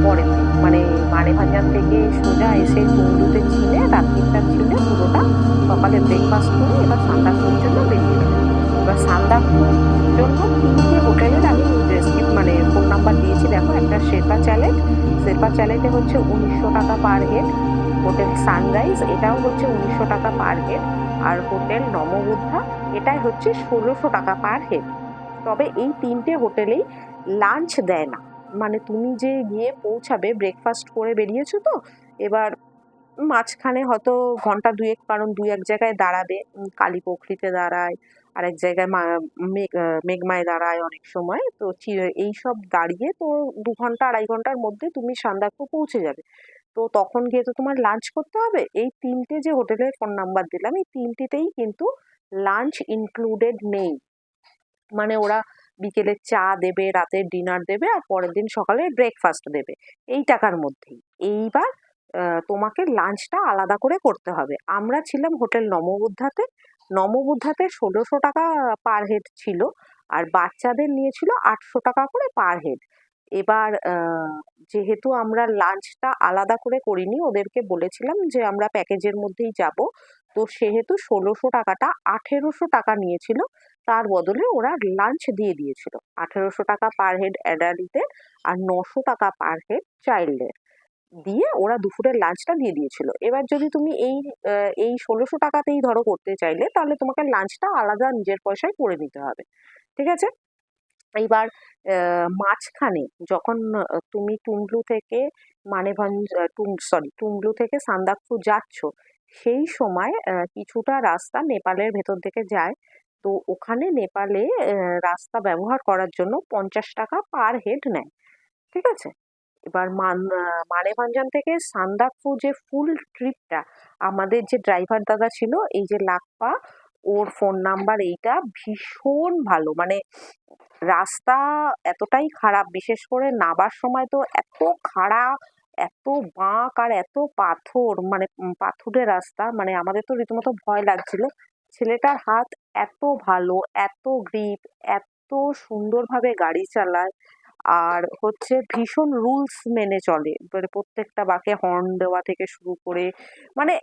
পরের দিন, মানে মানেভঞ্জন থেকে সোজা এসে টুংলুতে ছিলে, রাত্রিটা ছিলে পুরোটা, সকালে ব্রেকফাস্ট করে এবার সান্দাকফুর জন্য বেরিয়ে গেলে। এবার সান্দাকফুর জন্য 3টে হোটেলের আমি মানে ফোন নাম্বার দিয়েছি, দেখো। একটা শেরপা চ্যালেটে হচ্ছে 1,900 টাকা পার হেড। হোটেল সানরাইজ, এটাও হচ্ছে 1,900 টাকা পার হেড। আর হোটেল নমবুদ্ধা, এটাই হচ্ছে 1,600 টাকা পার হেড। তবে এই 3টে হোটেলেই লাঞ্চ দেয় না, মানে তুমি যে গিয়ে পৌঁছাবে ব্রেকফাস্ট করে বেরিয়েছো, তো এবার মাঝখানে হয়তো ঘন্টা দুয়েক, কারণ দুই এক জায়গায় দাঁড়াবে, কালীপুখরিতে দাঁড়ায়, আরেক জায়গায় মেঘমায় দাঁড়ায় অনেক সময়। তো এইসব দাঁড়িয়ে তো 2 ঘন্টা 2.5 ঘন্টার মধ্যে তুমি সান্দাকফু পৌঁছে যাবে। তো তখন গিয়ে তো তোমার লাঞ্চ করতে হবে। এই 3টে যে হোটেলের ফোন নাম্বার দিলাম, এই 3টিতেই কিন্তু লাঞ্চ ইনক্লুডেড নেই। মানে ওরা বিকেলে চা দেবে, রাতের ডিনার দেবে, আর পরের দিন সকালে ব্রেকফাস্ট দেবে এই টাকার মধ্যেই। এইবার তোমাকে লাঞ্চটা আলাদা করে করতে হবে। আমরা ছিলাম হোটেল নমবুদ্ধাতে। নমবুদ্ধাতে 1600 টাকা পার হেড ছিল, আর বাচ্চাদের নিয়েছিল 800 টাকা করে পার হেড। এবার যেহেতু আমরা লাঞ্চটা আলাদা করে করিনি, ওদেরকে বলেছিলাম যে আমরা প্যাকেজের মধ্যেই যাব, তো সেহেতু 1600 টাকাটা 1800 টাকা নিয়েছিল, তার বদলে ওরা লাঞ্চ দিয়ে দিয়েছিল। 1800 টাকা পার হেড অ্যাডাল্টদের আর 900 টাকা পার হেড চাইল্ডের দিয়ে ওরা দুপুরের লাঞ্চটা দিয়ে দিয়েছিল। এবার যদি তুমি এই 1600 টাকাতেই ধরো করতে চাইলে, তাহলে তোমাকে লাঞ্চটা আলাদা নিজের পয়সায় করে নিতে হবে, ঠিক আছে? এইবার মাঝখানে যখন তুমি টুংলু থেকে টুংলু থেকে সান্দাকফু যাচ্ছ, সেই সময় কিছুটা রাস্তা নেপালের ভেতর দিকে যায়। তো ওখানে নেপালে রাস্তা ব্যবহার করার জন্য 50 টাকা পার হেড নেয়, ঠিক আছে? এবার মানেভঞ্জন থেকে সান্দাকফু যে ফুল ট্রিপটা, আমাদের যে ড্রাইভার দাদা ছিল, এই যে লাকপা, ওর ফোন নাম্বার এইটা, ভীষণ ভালো। মানে রাস্তা এতটাই খারাপ, বিশেষ করে নাবার সময় তো এত খারাপ, এত বাঁক আর এত পাথর, মানে পাথুরে রাস্তা, মানে আমাদের তো রীতিমতো ভয় লাগছিল। ছেলেটার হাত এত ভালো, এত গ্রিপ, এত সুন্দরভাবে গাড়ি চালায়, আর হচ্ছে ভীষণ রুলস মেনে চলে। মানে প্রত্যেকটা বাঁকে হর্ন দেওয়া থেকে শুরু করে, মানে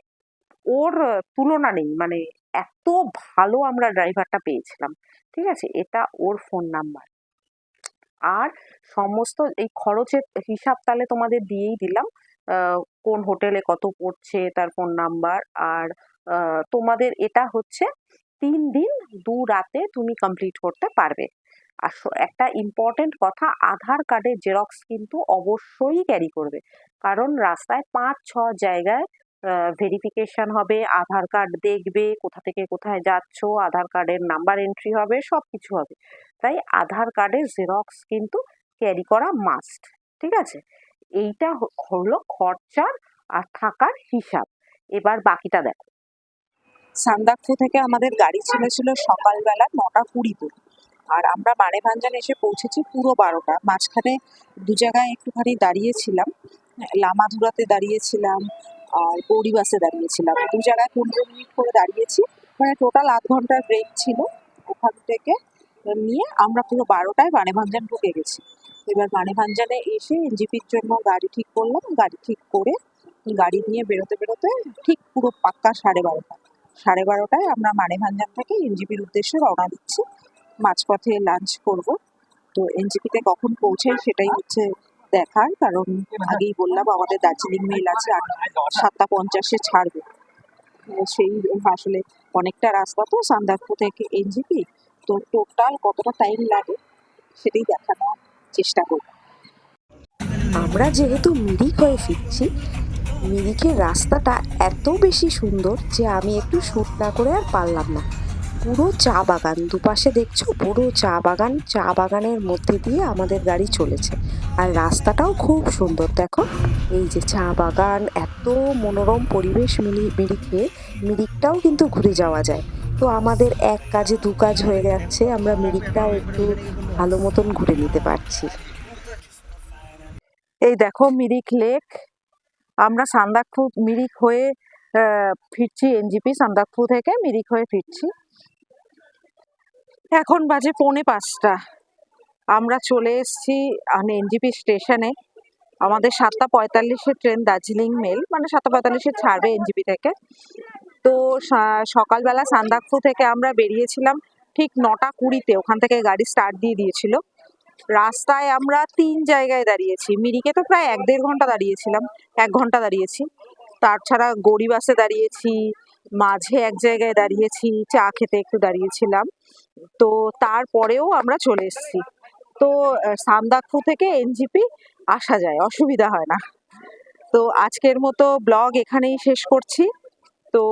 ওর তুলনা নেই। মানে এত ভালো আমরা ড্রাইভারটা পেয়েছিলাম, ঠিক আছে? এটা ওর ফোন নাম্বার। আর সমস্ত এই খরচের হিসাব তাহলে তোমাদের দিয়েই দিলাম, কোন হোটেলে কত পড়ছে, তার ফোন নাম্বার। আর তোমাদের এটা হচ্ছে 3 দিন 2 রাতে তুমি কমপ্লিট করতে পারবে। আর একটা ইম্পর্টেন্ট কথা, আধার কার্ডের জেরক্স কিন্তু অবশ্যই ক্যারি করবে, কারণ রাস্তায় 5-6 জায়গায় ভেরিফিকেশন হবে, আধার কার্ড দেখবে, কোথা থেকে কোথায় যাচ্ছ, আধার কার্ডের নাম্বার এন্ট্রি হবে, সব কিছু হবে। তাই আধার কার্ডের জেরক্স কিন্তু ক্যারি করা মাস্ট, ঠিক আছে? এইটা হলো খরচার আর থাকার হিসাব। এবার বাকিটা দেখো। সান্দাকফু থেকে আমাদের গাড়ি ছিল সকালবেলা 9:20-তে, আর আমরা মানেভাঞ্জন এসে পৌঁছেছি পুরো 12টা। মাঝখানে 2 জায়গায় একটুখানি দাঁড়িয়েছিলাম, লামাধুরাতে দাঁড়িয়েছিলাম আর গৌরীবাসে দাঁড়িয়েছিলাম। 2 জায়গায় 15 মিনিট করে দাঁড়িয়েছি, মানে টোটাল 8 ঘন্টার ব্রেক ছিল। ওখান থেকে নিয়ে আমরা পুরো 12টায় মানেভাঞ্জন ঢুকে গেছি। এবার মানেভাঞ্জনে এসে এনজিপির জন্য গাড়ি ঠিক করলাম। গাড়ি ঠিক করে গাড়ি নিয়ে বেরোতে বেরোতে ঠিক পুরো পাক্কা 12:30। 12:30টায় আমরা মানেভাঞ্জন থেকে এনজিপির উদ্দেশ্যে রওনা দিচ্ছি। মাঝপথে লাঞ্চ করব। তো এনজিপিতে কখন পৌঁছাই সেটাই হচ্ছে দেখার, কারণ আগেই বললাম আমাদের দার্জিলিং মেল আছে 7:50-এ ছাড়বে। সেই আসলে অনেকটা রাস্তা তো সান্দাকফু থেকে এনজিপি, তো টোটাল কতটা টাইম লাগে সেটাই দেখানোর চেষ্টা করব। আমরা যেহেতু মিরিক হয়ে ফিরছি, মিরিকের রাস্তাটা এত বেশি সুন্দর যে আমি একটু শ্যুট না করে আর পারলাম না। পুরো চা বাগান, দুপাশে দেখছো পুরো চা বাগান, চা বাগানের মধ্যে দিয়ে আমাদের গাড়ি চলেছে। আর রাস্তাটাও খুব সুন্দর, দেখো এই যে চা বাগান, এত মনোরম পরিবেশ মিরিকে। মিরিকটাও কিন্তু ঘুরে যাওয়া যায়। তো আমাদের এক কাজে 2 কাজ হয়ে যাচ্ছে, আমরা মিরিকটাও একটু ভালো মতন ঘুরে নিতে পারছি। এই দেখো মিরিক লেক। আমরা সান্দাকফু মিরিক হয়ে ফিরছি, এনজিপি সান্দাকফু থেকে মিরিক হয়ে ফিরছি। এখন বাজে 4:45। আমরা চলে এসেছি এনজিপি স্টেশনে। আমাদের 7:45-এর ট্রেন দার্জিলিং মেল, মানে 7:45-এ ছাড়বে এনজিপি থেকে। তো সকালবেলা সান্দাকফু থেকে আমরা বেরিয়েছিলাম ঠিক 9:20-তে, ওখান থেকে গাড়ি স্টার্ট দিয়ে দিয়েছিল। রাস্তায় আমরা 3 জায়গায় দাঁড়িয়েছি। মিরিকে তো প্রায় 1-1.5 ঘন্টা দাঁড়িয়েছিলাম, 1 ঘন্টা দাঁড়িয়েছি। তাছাড়া গৌরীবাসে দাঁড়িয়েছি, মাঝে এক জায়গায় দাঁড়িয়েছি, চা খেতে একটু দাঁড়িয়েছিলাম। তো তারপরেও আমরা চলে এসেছি। তো সান্দাকফু থেকে এনজিপি আসা যায়, অসুবিধা হয় না। তো আজকের মতো ব্লগ এখানেই শেষ করছি। তো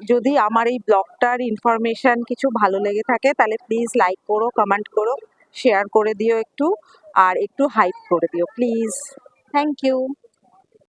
যদি আমার এই ব্লগটার ইনফরমেশন কিছু ভালো লেগে থাকে তাহলে প্লিজ লাইক করো, কমেন্ট করো, শেয়ার করে দিও একটু, আর একটু হাইপ করে দিও প্লিজ। Thank you.